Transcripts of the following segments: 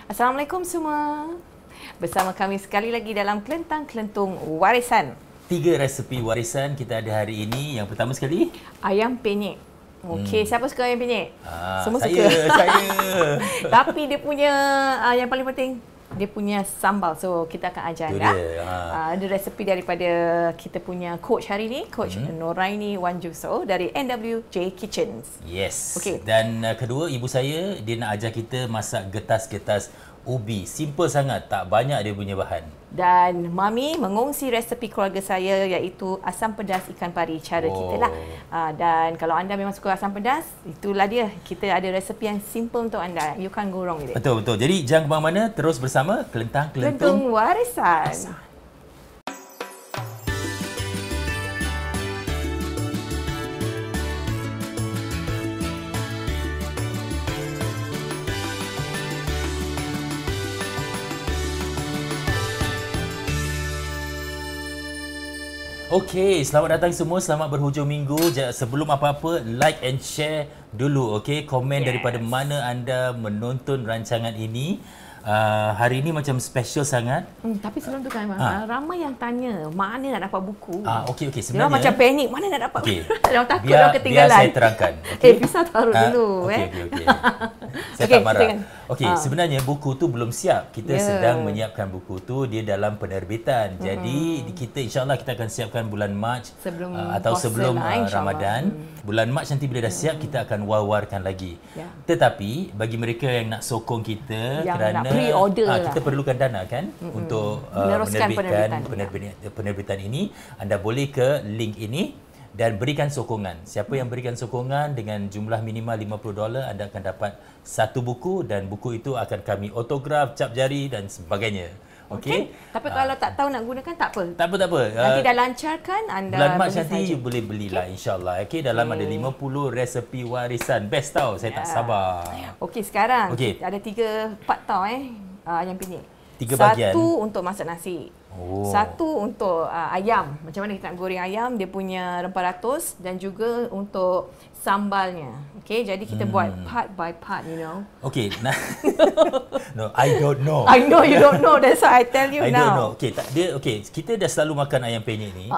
Assalamualaikum semua. Bersama kami sekali lagi dalam Kelentang-Kelentung Warisan. 3 resepi warisan kita ada hari ini. Yang pertama sekali, ayam penyet. Okey, siapa suka ayam penyet? Semua saya, suka. saya. Tapi dia punya yang paling penting, dia punya sambal. So kita akan ajar anda. Ada resepi daripada kita punya coach hari ini, Coach Noraini Wanjuso dari NWJ Kitchens. Yes. Okay. Dan kedua, ibu saya dia nak ajar kita masak getas-getas ubi. Simple sangat, tak banyak dia punya bahan. Dan Mami mengongsi resepi keluarga saya iaitu asam pedas ikan pari, cara kita lah. Dan kalau anda memang suka asam pedas, itulah dia. Kita ada resepi yang simple untuk anda. You can't go wrong with it. Betul, betul. Jadi jangan ke mana-mana, terus bersama Kelentang-Kelentung Warisan. Okey, selamat datang semua, selamat berhujung minggu. Sebelum apa-apa, like and share dulu, okey? Komen daripada mana anda menonton rancangan ini. Hari ini macam special sangat. Tapi sebelum tu kan, ramai yang tanya mana nak dapat buku. Okey, sebenarnya macam panik, mana nak dapat. Okay. Orang takut orang ketinggalan. Biar saya terangkan. Okay? Pisau taruh dulu. Okey. Saya tak marah. Okey, sebenarnya buku tu belum siap. Kita sedang menyiapkan buku tu, dia dalam penerbitan. Jadi kita insya-Allah kita akan siapkan bulan Mac sebelum Ramadan. Bulan Mac nanti bila dah siap kita akan war-warkan lagi. Tetapi bagi mereka yang nak sokong kita yang kerana kita perlukan dana kan untuk menerbitkan penerbitan ini, anda boleh ke link ini dan berikan sokongan. Siapa yang berikan sokongan dengan jumlah minimal $50, anda akan dapat satu buku dan buku itu akan kami autograf, cap jari dan sebagainya. Okey. Tapi kalau tak tahu nak gunakan tak apa. Tak apa. Nanti dah lancarkan anda bulan Mac nanti boleh belilah insya-Allah. Okey, dalam ada 50 resepi warisan. Best tau, saya tak sabar. Okey, sekarang ada 3 part tau ayam penyet. 3 bagian. Satu untuk masak nasi. Satu untuk ayam. Macam mana kita nak goreng ayam, dia punya rempah ratus, dan juga untuk sambalnya. Okay, jadi kita buat part by part, you know. Okay. No, I don't know. I know you don't know. That's why I tell you now. I don't know. Okay, kita dah selalu makan ayam penyet ni.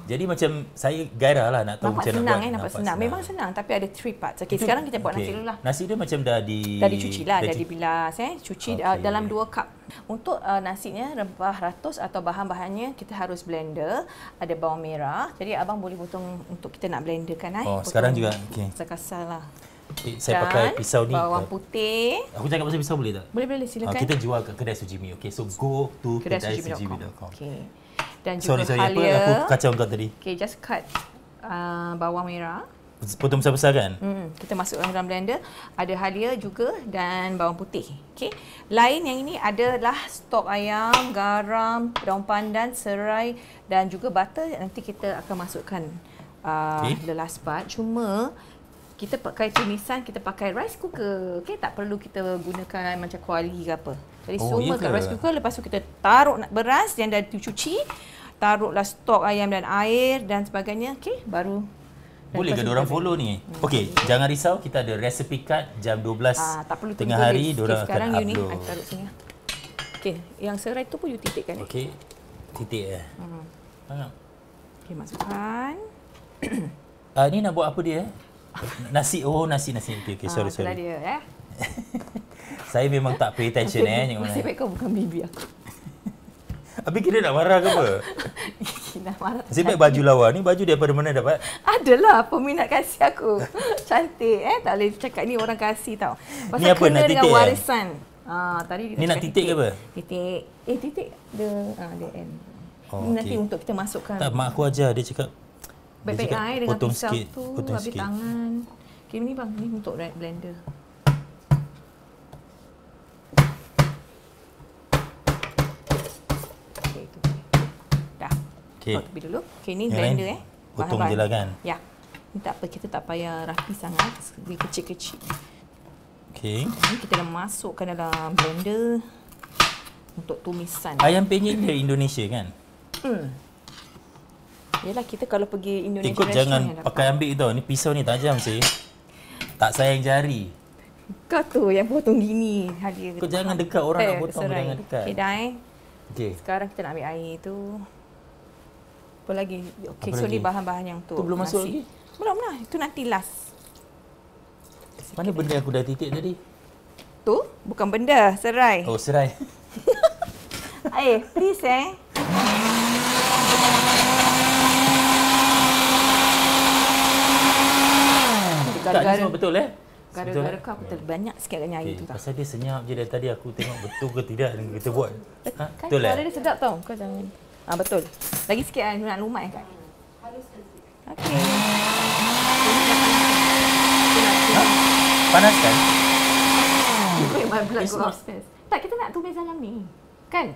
Jadi macam saya gairah lah nak tahu nampak macam senang, nak buat. Nampak senang. Memang senang, tapi ada 3 parts. Okay, sekarang kita buat nasi dulu lah. Nasi dia macam dah dicuci lah, dah dibilas. Cuci dalam 2 cup. Untuk nasinya, rempah ratus atau bahan-bahannya kita harus blender. Ada bawang merah. Jadi abang boleh potong untuk kita nak blenderkan. Sekarang juga. Okay. Kasar lah. Saya pakai pisau ni. Bawang putih. Aku cakap pasal pisau boleh tak? Boleh, silakan. Kita jual kat kedai Sujimi. Okay, so go to kedai Sujimi.com. Okay. Dan juga sorry, apa aku kacau kau tadi? Okay, just cut bawang merah. Potong besar-besar kan? Kita masukkan dalam blender. Ada halia juga dan bawang putih. Okay. Lain yang ini adalah stok ayam, garam, daun pandan, serai dan juga butter. Nanti kita akan masukkan the last part. Cuma kita pakai tumisan, kita pakai rice cooker. Okay, tak perlu kita gunakan macam kuali ke apa. Jadi semua kat rice cooker. Lepas tu kita taruh beras yang dah dicuci. Taruhlah stok ayam dan air dan sebagainya. Okay, baru. Boleh ke diorang follow ni? Okey, jangan risau, kita ada recipe card jam 12 tengah hari diorang akan upload. Taruh sini. Okey, yang serai tu pun you titikkan. Okey. Titik Okey, masukkan. Ni nak buat apa dia? Nasi. Nasi. Okey, sorry. Itulah dia Saya memang tak pay attention Nasib baik kau bukan bibi aku. Habis kira nak marah ke apa? Nak marah. Nasib baik baju lawa ni, baju daripada mana dapat? Adalah peminat kasih aku. Cantik Tak boleh cakap ni orang kasih tau. Pasal ni apa nak titik warisan. Tadi ni nak titik ke apa? Titik. Titik the end. Nanti untuk kita masukkan. Tak, mak aku ajar dia cakap baik-baik dengan potong pisau sikit, tu, potong habis sikit. tangan. Okay, ni bang, ni untuk blender. Okay, itu. Dah. Okay. Tepi dulu. Okay, ni blender potong je lah kan? Ya. Ni tak apa, kita tak payah rapi sangat. Dia kecil-kecil. Okay. Ni kita dah masukkan dalam blender untuk tumisan. Ayam penyet dari Indonesia kan? Yalah, kita kalau pergi Indonesia jangan pakai ambil tau. Ni pisau ni tajam sih. Tak sayang jari. Kau tu yang potong gini. Halia. Kau jangan dekat orang nak potong, jangan dekat. Okay, dah Okay. Sekarang kita nak ambil air tu. Apa lagi? Okay, so lagi? ni bahan-bahan yang tu. Tu belum masuk lagi? Belum lah. Itu nanti last. Mana benda aku dah titik tadi? Tu? Bukan benda. Serai. Oh, serai. Please Tak, ni semua betul Gara-gara kau aku terbanyak sikit agaknya air tu tak. Pasal dia senyap je dari tadi aku tengok betul ke tidak yang kita buat. Kan Betul suara dia sedap tau. Kau jangan. Betul. Lagi sikit nak lumat kan. Okey. Panas kan? My blood go upstairs. Tak, kita nak tumis dalam ni. Kan?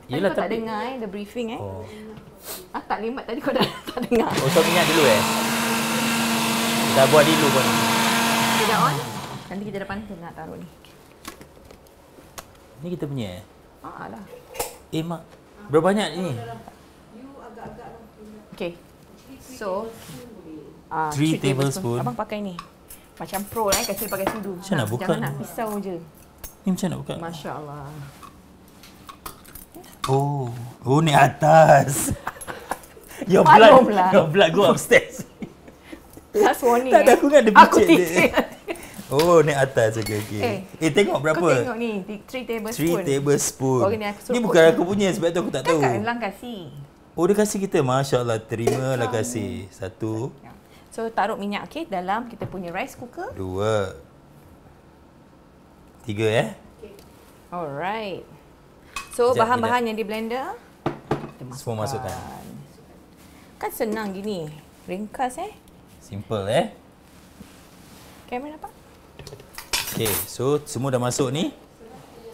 Yelah, kau tak dengar the briefing tak limat tadi kau dah tak dengar. Oh, tak minyak dulu Dah buat dulu pun. Kita dah on. Nanti kita depan kita nak taruh ni. Ni kita punya Lah. Mak, berapa banyak ni? Okay. So, 3 tablespoon. Abang pakai ni. Macam pro kasi pakai sudu. Macam nak buka? Jangan nak pisau je. Ni macam nak buka? Masya Allah. Oh ni atas. Your blood go upstairs. Last warning. Tak ada, aku kan ada Aku picit titik. Oh, ni atas. Okay. Tengok berapa? Kau tengok ni, 3 tablespoon. 3 tablespoon. Ni bukan aku punya sebab tu aku tak tahu. Kan Lang kasih. Oh, dia kasih kita. Masya Allah. Terimalah kasih. 1. So, taruh minyak dalam kita punya rice cooker. 2. 3 Alright. So, bahan-bahan yang di blender kita semua masukkan. Kan senang gini. Ringkas Simple Kamera nampak? Okay, so semua dah masuk ni.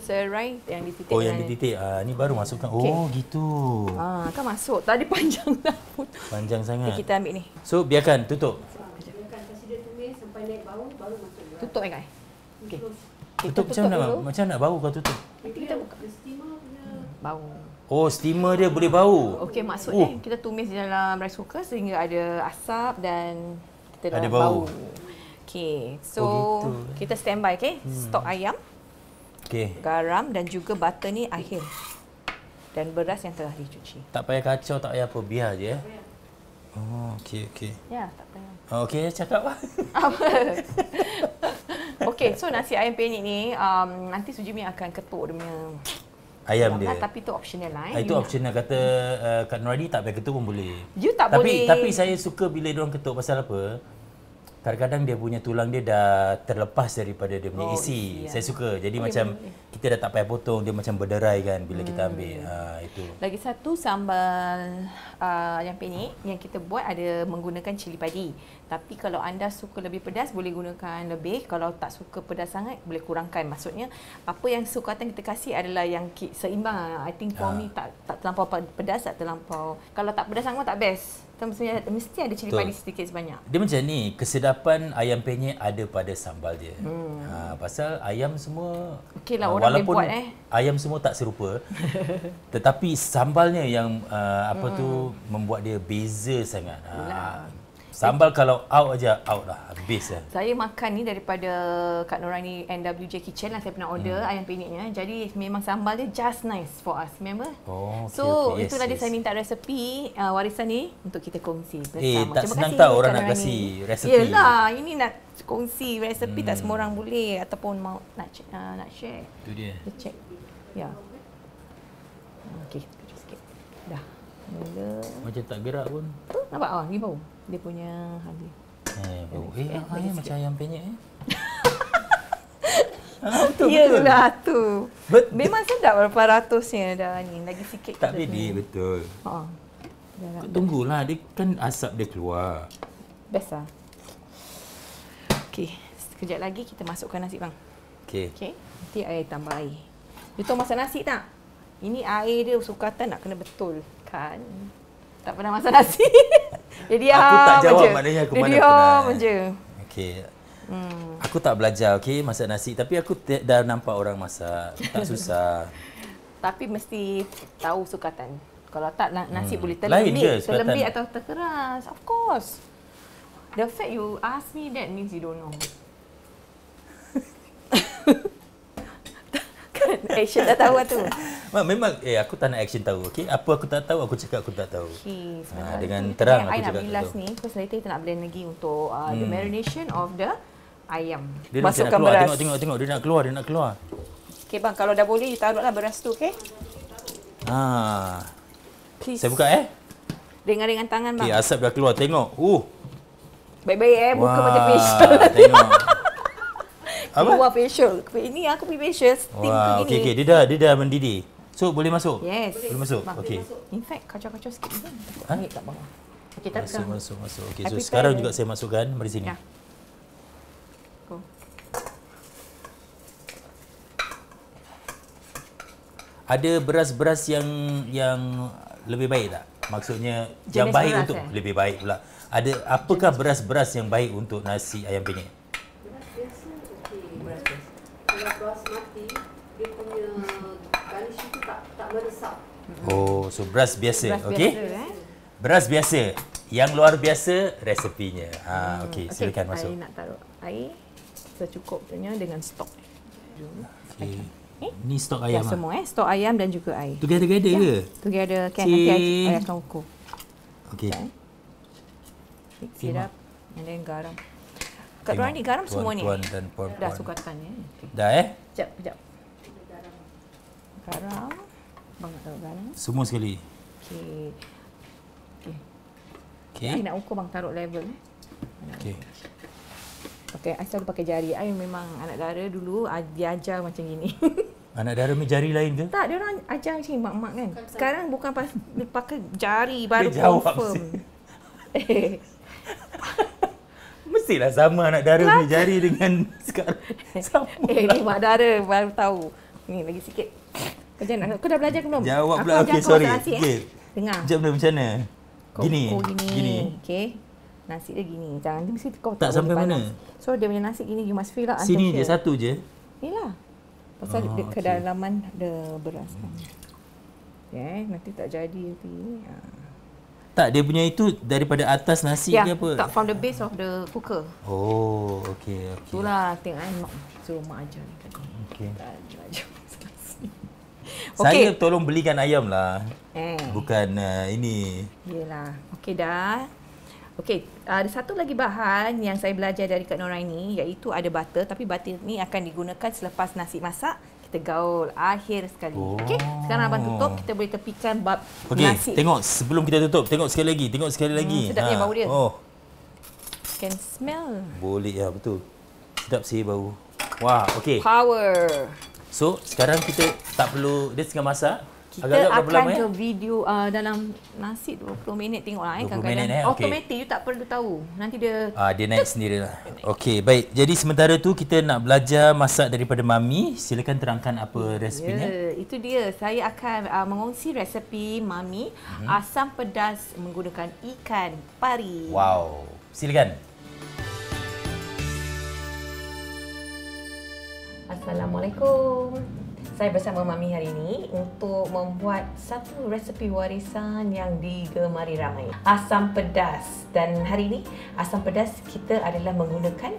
Serai yang dititik. Oh, yang dititik. Ni baru masukkan. Oh, gitu. Kan masuk. Tadi panjang dah pun. Panjang sangat. Okay, kita ambil ni. So, biarkan tutup. Kasih dia tumis sampai naik bau, baru masuk. Tutup Kak. Okay. Tutup macam nak bau kau tutup? Nanti kita buka. Steamer punya Bau. Oh, steamer dia boleh bau. Okey, maksudnya kita tumis di dalam rice cooker sehingga ada asap dan kita ada dapat bau. Okey, so gitu. kita standby stok ayam, garam dan juga butter ni akhir. Dan beras yang telah dicuci. Tak payah kacau, tak payah apa, biar je Oh, okey. Ya, tak payah. Okey, cakap lah. Apa? Okey, so nasi ayam penyet ni nanti Sujimi akan ketuk dia punya ayam dia. Tapi itu optional lah. Itu optional, kata Kak Nuradi tak payah ketuk pun boleh. You tak boleh. Tapi saya suka bila diorang ketuk pasal apa? Kadang-kadang dia punya tulang dia dah terlepas daripada dia punya isi. Saya suka. Jadi macam kita dah tak payah potong, dia macam berderai kan bila kita ambil. Itu. Lagi satu sambal ayam penyet yang kita buat ada menggunakan cili padi. Tapi kalau anda suka lebih pedas boleh gunakan lebih. Kalau tak suka pedas sangat boleh kurangkan. Maksudnya apa yang sukatan kita kasih adalah yang seimbang. I think for me tak terlampau pedas, tak terlampau. Kalau tak pedas sangat tak best. Mesti ada cili padi sedikit sebanyak. Dia macam ni, kesedapan ayam penyet ada pada sambal dia. Pasal ayam semua okeylah orang boleh buat ayam semua tak serupa. Tetapi sambalnya yang membuat dia beza sangat. Sambal kalau out aja, out lah. Habis lah. Saya makan ni daripada Kak Norani NWJ Kitchen lah. Saya pernah order ayam penyetnya. Jadi memang sambal dia just nice for us. Remember? Oh, okay, so, yes, itulah dia saya minta resepi warisan ni untuk kita kongsi bersama. Tak senang tahu orang nak kasih resepi. Yelah, ini nak kongsi resepi tak semua orang boleh ataupun mau nak share. Itu dia. Kita check. Ya. Okey, kejap sikit. Dah. Mula. Macam tak gerak pun. Tu nampak ni bau. Dia punya halia. Bau. Macam ayam penyet Betul. Yelah tu. Memang sedap berapa ratusnya dah ni. Lagi sikit. Tak pedih, betul. Tunggulah, dia kan asap dia keluar. Best lah. Okey, sekejap lagi kita masukkan nasi bang. Okey. Nanti air tambah air. You tahu masak nasi tak? Ini air dia sukatan nak kena betul kan. Tak pernah masak nasi. Jadi aku tak jawab maknanya aku mana pernah. Je. Okey. Aku tak belajar masak nasi, tapi aku dah nampak orang masak. Tak susah. Tapi mesti tahu sukatan. Kalau tak nasi boleh terlembik atau terkeras. Of course. The fact you ask me that means you don't know. Kan action dah tahu lah tu. Mak, memang aku tak nak action tahu. Okey, apa aku tak tahu aku cakap aku tak tahu. Okey, dengan terang aku nak cakap bilas tu. ni, terus later kita nak blend lagi untuk the marination of the ayam. Dia nak keluar. Tengok dia nak keluar. Okey bang, kalau dah boleh you taruhlah beras tu, okey? Please. Saya buka Dengan tangan bang. Okey, asap dah keluar. Tengok. Baik-baik muka macam Wah, facial. Tengok. Apa? Keluar facial. Ini aku pergi facial steam Wah, tu gini. okey. Dia dah mendidih. So, boleh masuk? Yes. Boleh masuk? Bang, Okey. In fact, kacau-kacau sikit je. Ambil kat bawah. Okey, tak Masuk. Okey, so I sekarang prepare. juga saya masukkan. Mari sini. Ya. Go. Ada beras-beras yang lebih baik tak? Maksudnya yang Jenis baik beras, untuk lebih baik pula. Apakah beras-beras yang baik untuk nasi ayam penyet? Beras biasa okey. Kalau basmati, dia punya garnish itu tak meresap. Oh, so beras biasa, Beras okey? biasa, Beras biasa. Yang luar biasa resepinya. Okey, silakan masuk. Saya nak taruh air secukupnya dengan stok. Okey. Ni stok ayam. Semua stok ayam dan juga air. Together ke? Together kan, nanti I akan ukur. Okey. Mix it up and then garam. Kat orang ni garam semua ni. Tuan dan puan. Dah sukatan ya. Okay. Dah Sekejap. Garam. Bang nak taruh garam. Semua sekali. Okey. Okey. I nak ukur bang taruh level Okey. Okey, I selalu pakai jari. I memang anak dara dulu dia ajar macam gini. Anak dara punya jari lain ke? Tak, dia orang ajar macam mak-mak kan. Sekarang bukan pakai jari baru Dia jawab confirm. Mestilah sama anak dara punya jari dengan sekarang. Sama. Ni mak dara baru tahu. Ni lagi sikit. Kau dah belajar ke belum? Jawab Aku pula. ajar Okey, kau sorry. masak nasi, Okey. Dengar. Sekejap dah macam mana? Kau Gini. ukur gini. Okey. Nasi dia gini. Jangan dia mesti kau Tak sampai boleh mana? panas. So dia punya nasi gini you must fill up. Sini je, satu je. Yalah. Pasal dia kedalaman ada beras kan. Nanti tak jadi nanti. Tak, dia punya itu daripada atas nasi ke apa? Tak, from the base of the cooker. Oh, okey. Itulah tengok mak suruh mak ajar ni tadi. Okey. Tak ajar. Saya tolong belikan ayam lah. Bukan ini. Yelah. Okey dah. Okey, ada satu lagi bahan yang saya belajar dari Kak Noraini iaitu ada butter, tapi butter ni akan digunakan selepas nasi masak. Kita gaul akhir sekali. Okey, sekarang abang tutup, kita boleh tepikan bab nasi. Okey, tengok sebelum kita tutup, tengok sekali lagi. Sedapnya bau dia. Oh. Can smell. Boleh ya, betul. Sedap sih bau. Wah, okey. Power. So, sekarang kita tak perlu dia tengah masak. Kita Agak-agak berapa akan lama ke video dalam nasi 20 minit tengoklah 20 kadang-kadang minit, okey. automatic you tak perlu tahu. Nanti dia dia naik sendiri lah. Okey, baik. Jadi sementara tu kita nak belajar masak daripada Mami. Silakan terangkan apa resepinya. itu dia. Saya akan mengongsi resepi Mami asam pedas menggunakan ikan pari. Wow. Silakan. Assalamualaikum. Saya bersama Mami hari ini untuk membuat satu resepi warisan yang digemari ramai. Asam pedas. Dan hari ini asam pedas kita adalah menggunakan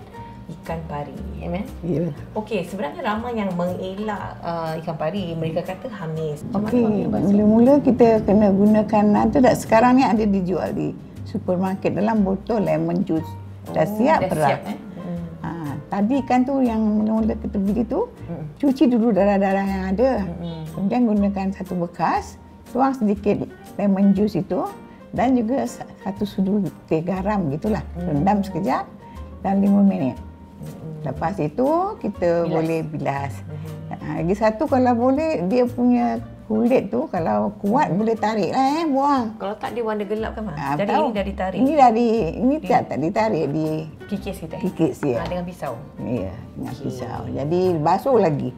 ikan pari. Amen? Ya. Okey, sebenarnya ramai yang mengelak ikan pari. Mereka kata hamis. Okey, mula-mula kita kena gunakan sekarang ni ada dijual di supermarket dalam botol lemon juice. Dah siap perak. Tadi ikan tu yang mula-mula kita beli tu, cuci dulu darah-darah yang ada. Kemudian gunakan satu bekas, tuang sedikit lemon juice itu dan juga satu sudu teh garam gitulah. Rendam sekejap dan 5 minit. Lepas itu kita boleh bilas. Lagi satu kalau boleh dia punya kulit tu kalau kuat boleh tarik lah buang. Kalau tak dia warna gelap kan, Mak? Jadi tahu. ini dah ditarik. Ini tak ditarik di Kikis kita. kikis dia. Dengan pisau. Ya, dengan pisau. Jadi basuh lagi.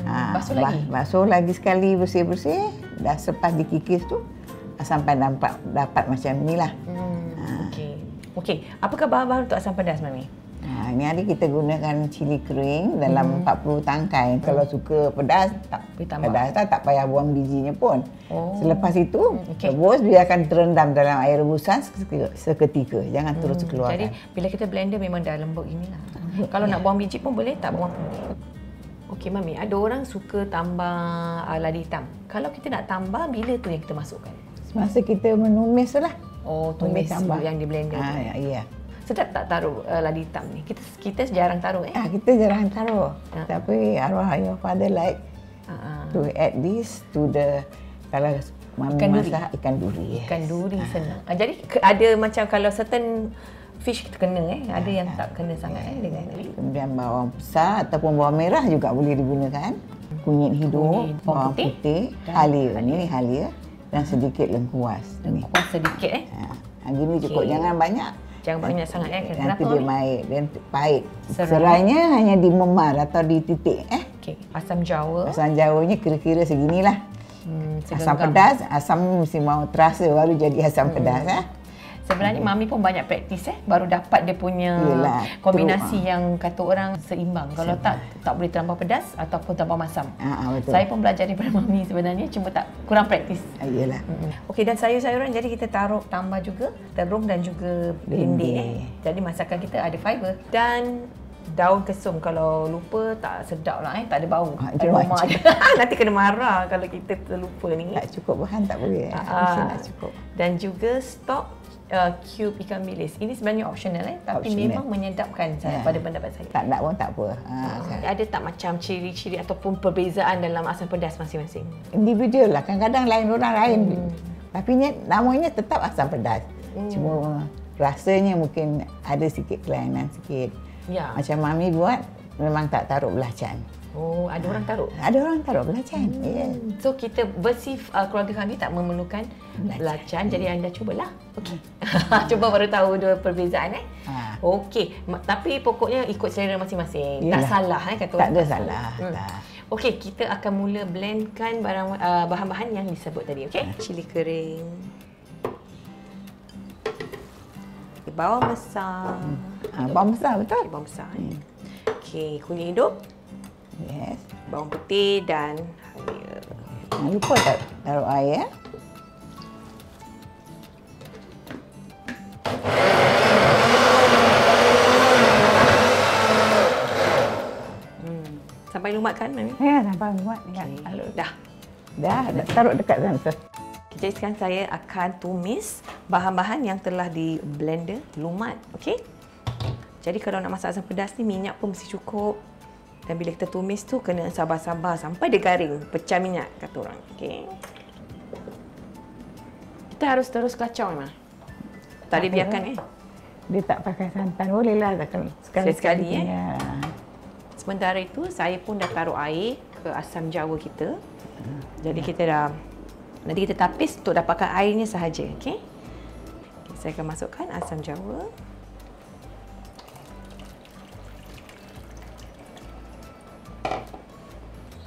Basuh lagi? Basuh lagi sekali bersih-bersih. Dah selepas dikikis tu sampai dapat macam inilah. Okey. Okey, apakah bahan-bahan untuk asam pedas, Mami? Ini hari kita gunakan cili kering dalam 40 tangkai. Kalau suka pedas, tak payah buang bijinya pun. Selepas itu, rebus biarkan terendam dalam air rebusan seketika. Jangan terus keluarkan. Jadi, bila kita blender memang dah lembut inilah. Kalau nak buang biji pun boleh, tak buang pun boleh. Okey Mami, ada orang suka tambah ladi hitam. Kalau kita nak tambah, bila tu yang kita masukkan? Semasa kita menumis lah. Oh, tumis yang di blender. Ya. Sedap tak taruh ladi hitam ni? Kita jarang taruh Kita jarang taruh. Tapi arwah your father like to add this to the, kalau Mami masak ikan duri. Ikan duri senang. Jadi ada macam kalau certain fish kita kena ada yang tak kena sangat dengan ni. Kemudian bawang besar ataupun bawang merah juga boleh digunakan. Kunyit hidup, bawang putih, halia. Ini halia dan sedikit lengkuas. Lengkuas sedikit Gini cukup, jangan banyak. Jangan banyak sangat Nanti dia pahit. Serainya hanya di memar atau di titik. Okey. Asam jawa. Asam jawanya kira-kira seginilah. Asam pedas, asam mesti mau terasa baru jadi asam pedas. Sebenarnya Mami pun banyak praktis baru dapat dia punya kombinasi yang kata orang seimbang. Kalau tak boleh terlampau pedas ataupun terlampau masam. Betul. Saya pun belajar daripada Mami sebenarnya, cuma tak kurang praktis. Iyalah. Okey, dan sayur-sayuran jadi kita tambah juga terung dan juga bende. Jadi masakan kita ada fiber. Dan daun kesum, kalau lupa tak sedap lah tak ada bau. Aroma nanti kena marah kalau kita terlupa ni. Tak cukup bahan tak boleh. Mesti nak cukup. Dan juga stok cube ikan bilis. Ini sebenarnya optional tapi memang menyedapkan pada pendapat saya. Tak nak pun tak apa. Ada tak macam ciri-ciri ataupun perbezaan dalam asam pedas masing-masing? Individual lah. Kadang-kadang lain orang lain. Tapi namanya tetap asam pedas. Cuma rasanya mungkin ada sikit kelainan sikit. Ya. Macam Mami buat memang tak taruh belacan. Oh, ada orang taruh? Ada orang taruh belacan. So kita bersih keluarga kami tak memerlukan belacan. Jadi anda cubalah. Okey. Cuba baru tahu dua perbezaan Okey. Tapi pokoknya ikut selera masing-masing. Yalah. Tak salah kata orang. Tak ada salah. Okey, kita akan mula blendkan bahan-bahan yang disebut tadi, okey? Cili kering. Bawang besar. Bawang besar betul. Bawang besar. Okey, kunyit hidup. Yes. Bawang putih dan halia. Jangan lupa taruh air. Sampai lumat kan, Mami? Ya, sampai lumat. Okay. Dah taruh dekat sana. Jadi sekarang saya akan tumis bahan-bahan yang telah di blender lumat, okey? Jadi kalau nak masak asam pedas ni, minyak pun mesti cukup. Dan bila kita tumis tu, kena sabar-sabar sampai dia garing, pecah minyak kata orang, okey? Kita harus terus kacau memang. Tak boleh biarkan Dia tak pakai santan, bolehlah sekali-sekali. Sementara itu, saya pun dah taruh air ke asam jawa kita. Jadi kita dah, nanti kita tapis untuk dapatkan airnya sahaja, okey? Saya akan masukkan asam jawa.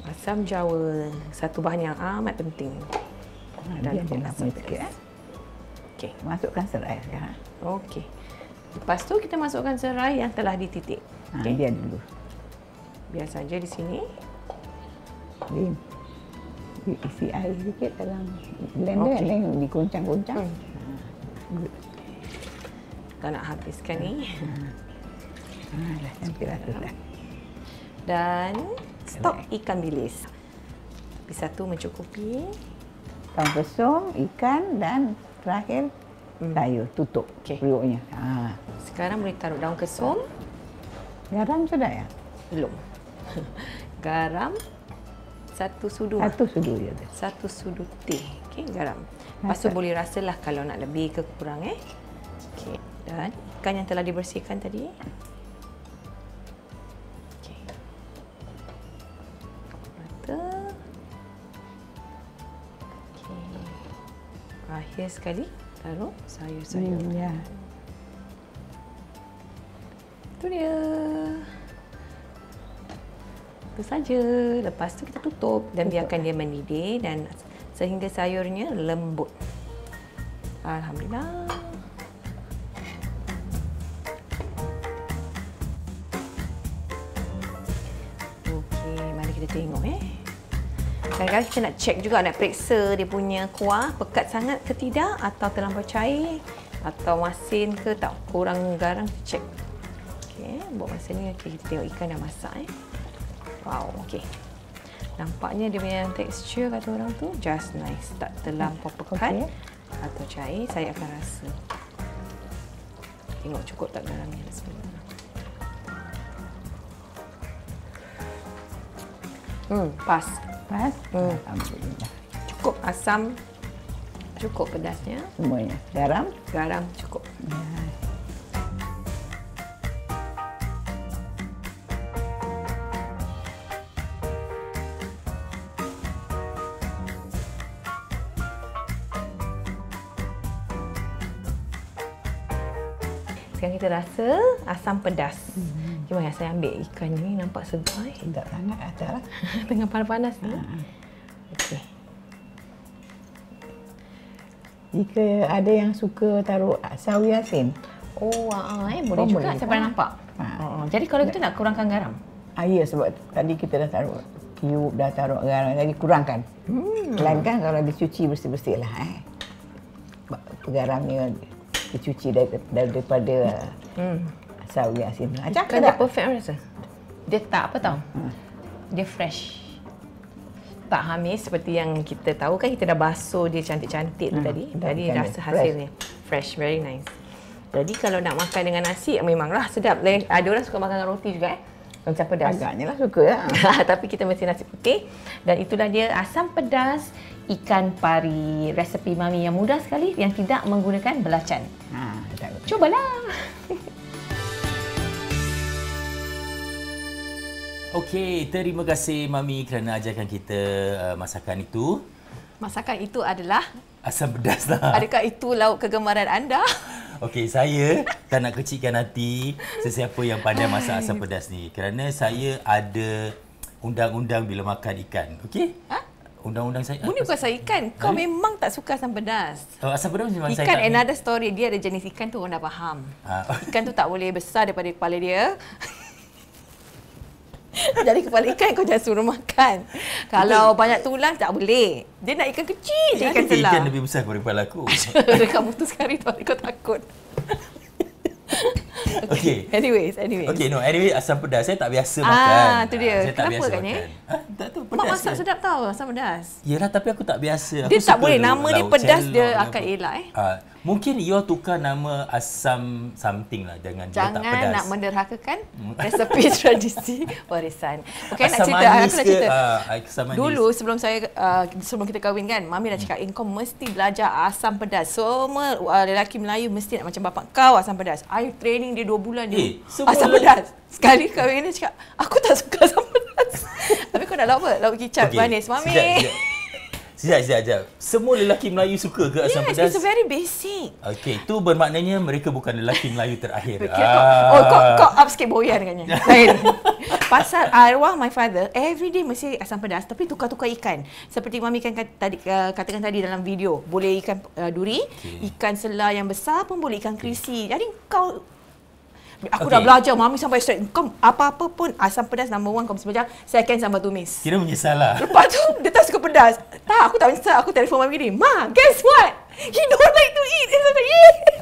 Asam jawa, satu bahan yang amat penting. Dia nak sikit. Okey. Masukkan serai sekarang. Okey. Lepas tu kita masukkan serai yang telah dititik. Okay. Biar dulu. Biar saja di sini. Isi air sikit dalam blender, dan dikuncang-kuncang. Kita nak habiskan ni. Dah cantiklah tu dah. Dan stok ikan bilis. Tapi satu mencukupi. Daun kesum, ikan dan terakhir sayur tutup periuknya. Sekarang boleh taruh daun kesum. Garam sudah ya? Belum. Garam 1 sudu. 1 sudu je. 1 sudu teh. Okey, garam. Lepas tu boleh rasalah kalau nak lebih ke kurang Okey. Dan ikan yang telah dibersihkan tadi. Okey. Mata. Okey. Akhir sekali taruh sayur-sayur. Ya. Itu dia. Itu saja. Lepas tu kita tutup dan biarkan dia mendidih dan sehingga sayurnya lembut. Alhamdulillah. Okey, mari kita tengok Kadang-kadang kita nak check juga, nak periksa dia punya kuah pekat sangat ke tidak, atau terlampau cair, atau masin ke, tak kurang garam, check. Okey, buat masa ni kita tengok ikan dah masak Wow, okey. Nampaknya dia punya tekstur kata orang tu just nice. Tak terlampau pekat atau cair. Saya akan rasa. Tengok cukup tak garamnya. Bismillah. Pas. Pas? Alhamdulillah. Cukup asam. Cukup pedasnya. Semuanya. Garam? Garam cukup. Ya. Sekarang kita rasa asam pedas. Cuma yang saya ambil ikan ni nampak segar. Sedap sangat acar. Tengah panas-panas ni. Okey. Jika ada yang suka taruh sawi asin. Boleh juga. boleh. Saya pernah nampak. Jadi kalau kita nak kurangkan garam. Ya, sebab tadi kita dah taruh cube, dah taruh garam, jadi kurangkan. Melainkan kalau dicuci bersih-bersih lah. Garamnya dicuci daripada sawi asin. Kan dia perfect rasa. Dia tak apa tau. Dia fresh. Tak hamis seperti yang kita tahu kan, kita dah basuh dia cantik-cantik tu tadi. Jadi rasa hasilnya fresh, very nice. Jadi kalau nak makan dengan nasi memanglah sedap. Ada orang suka makan dengan roti juga macam pedas. Agaknya lah suka lah. Tapi kita mesti nasi putih. Dan itulah dia asam pedas ikan pari. Resepi Mami yang mudah sekali yang tidak menggunakan belacan. Cubalah. Okey, terima kasih Mami kerana ajarkan kita masakan itu. Masakan itu adalah asam pedas lah. Adakah itu lauk kegemaran anda? Okey, saya tak nak kecilkan hati sesiapa yang pandai masak asam pedas ni. Kerana saya ada undang-undang bila makan ikan. Okey? Undang-undang saya. Bunyi pasal ikan. Kau memang tak suka asam pedas. Asam pedas memang saya Ikan tak another story. Dia ada jenis ikan tu orang dah faham. Ikan tu tak boleh besar daripada kepala dia. Jadi kepala ikan kau jangan suruh makan. Kalau banyak tulang tak boleh. Dia nak ikan kecil je, ikan selah. Ikan lebih besar daripada kepala aku. Kamu tu sekali tu kau takut. Okey. Anyways. Anyway asam pedas saya tak biasa makan. Tu dia. Saya tak Kenapa biasa agaknya? makan. Tak tahu pedas. Mak masak sedap tau asam pedas. Yalah, tapi aku tak biasa. Dia tak boleh nama dia pedas dia akan elak Mungkin you tukar nama asam something lah dengan dia tak pedas. Jangan nak menderhakakan resepi tradisi warisan. Okey, nak asam cerita. manis Aku nak cerita. Asam manis. Dulu sebelum kita kahwin kan, Mami dah cakap, kau mesti belajar asam pedas. Semua lelaki Melayu mesti nak macam bapak kau asam pedas. I training dia 2 bulan dia asam pedas. Sekali kahwin dia cakap, aku tak suka asam pedas. Tapi kau nak lauk apa? Lauk kicap manis. Mami. Sekejap. Semua lelaki Melayu suka ke asam pedas? It's very basic. Okey, itu bermaknanya mereka bukan lelaki Melayu terakhir. Kau up sikit boyan dengannya. Lain. Pasal arwah my father, every day mesti asam pedas tapi tukar-tukar ikan. Seperti Mami kan katakan tadi dalam video, boleh ikan duri, ikan selah yang besar pun boleh, ikan krisi. Jadi aku dah belajar, Mami sampai straight. Kau apa-apa pun asam pedas number 1 kau mesti belajar. Second sambal tumis. Kira menyesal lah. Lepas tu dia tak suka pedas. Tak, aku tak menyesal. Aku telefon Mami ni. Ma, guess what? He don't like to eat. It's like,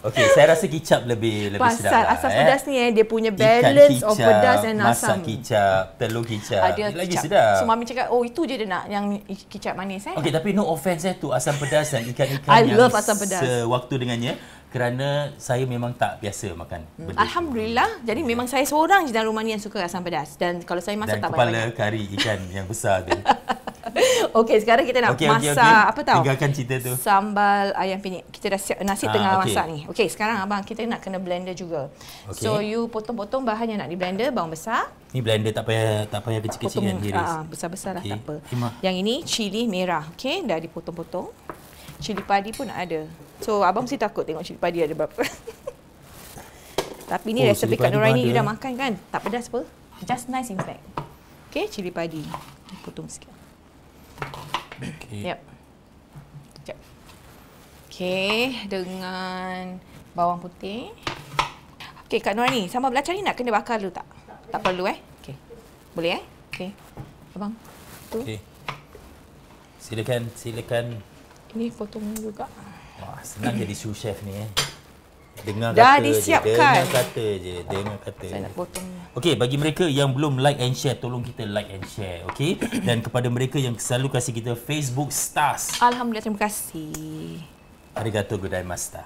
Okey, saya rasa kicap lebih sedap. Pasal asam pedas ni dia punya balance of pedas dan asam. Masak kicap, telur kicap. Ada lagi kicap. sedap. So Mami cakap, itu je dia nak yang kicap manis Okey, tapi no offense tu asam pedas dan ikan-ikan I yang love asam pedas. sewaktu dengannya. Kerana saya memang tak biasa makan benda. Alhamdulillah. Jadi memang saya seorang je dalam rumah ni yang suka asam pedas. Dan kalau saya masak dan tak kepala banyak-banyak. kari ikan yang besar tu. Okey, sekarang kita nak masak apa tahu? Tinggalkan cerita tu. Sambal ayam penyet. Kita dah siap nasi tengah masak ni. Okey, sekarang abang kita nak kena blender juga. So you potong-potong bahan yang nak di blender, bawang besar. Ni blender tak payah kecil-kecil kan, Iris. Besar-besar lah Okay. tak apa. Terima. Yang ini cili merah. Okey, dah dipotong-potong. Cili padi pun ada. So abang mesti takut tengok cili padi ada berapa. Tapi ni resepi Kak Nuraini, you dah makan kan? Tak pedas apa? Just nice in fact. Okey, cili padi. Potong sikit. Okey. Yep. Sekejap. Okey, dengan bawang putih. Okey, Kak Nuraini, sambal belacan ni nak kena bakar dulu tak? Tak perlu Okey. Boleh Okey. Abang. Tu. Okey. Silakan. Ini potong juga. Wah, senang jadi sous chef ni Dengar Dah kata disiapkan. Dengar kata. Saya nak potong. Okey, bagi mereka yang belum like and share, tolong kita like and share, okey? Dan kepada mereka yang selalu kasih kita Facebook Stars, Alhamdulillah, terima kasih. arigatou gozaimashita.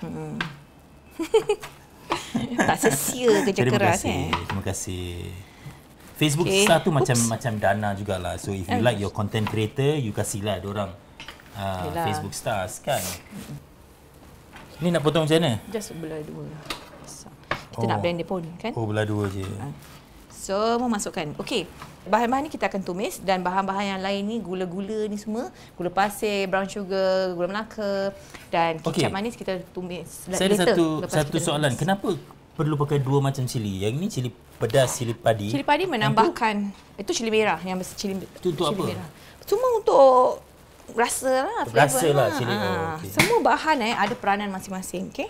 Tak sia-sia kerja keras Terima kasih. Facebook Okay. Star tu macam Dana jugalah. So if you like your content creator, you kasihlah diorang Yelah. Facebook Stars kan. Ni nak potong macam mana? Just belah dua. Kita nak blend dia pun kan. Oh, belah dua je. So, memasukkan. Okey. Bahan-bahan ni kita akan tumis dan bahan-bahan yang lain ni, gula-gula ni semua, gula pasir, brown sugar, gula Melaka dan kicap manis kita tumis. Saya ada satu soalan. Kenapa perlu pakai dua macam cili? Yang ni cili pedas, cili padi. Cili padi menambahkan, itu cili merah yang cili untuk apa? merah. Cuma untuk rasa lah, flavor Rasa lah cili. Okay. Semua bahan ada peranan masing-masing, okey?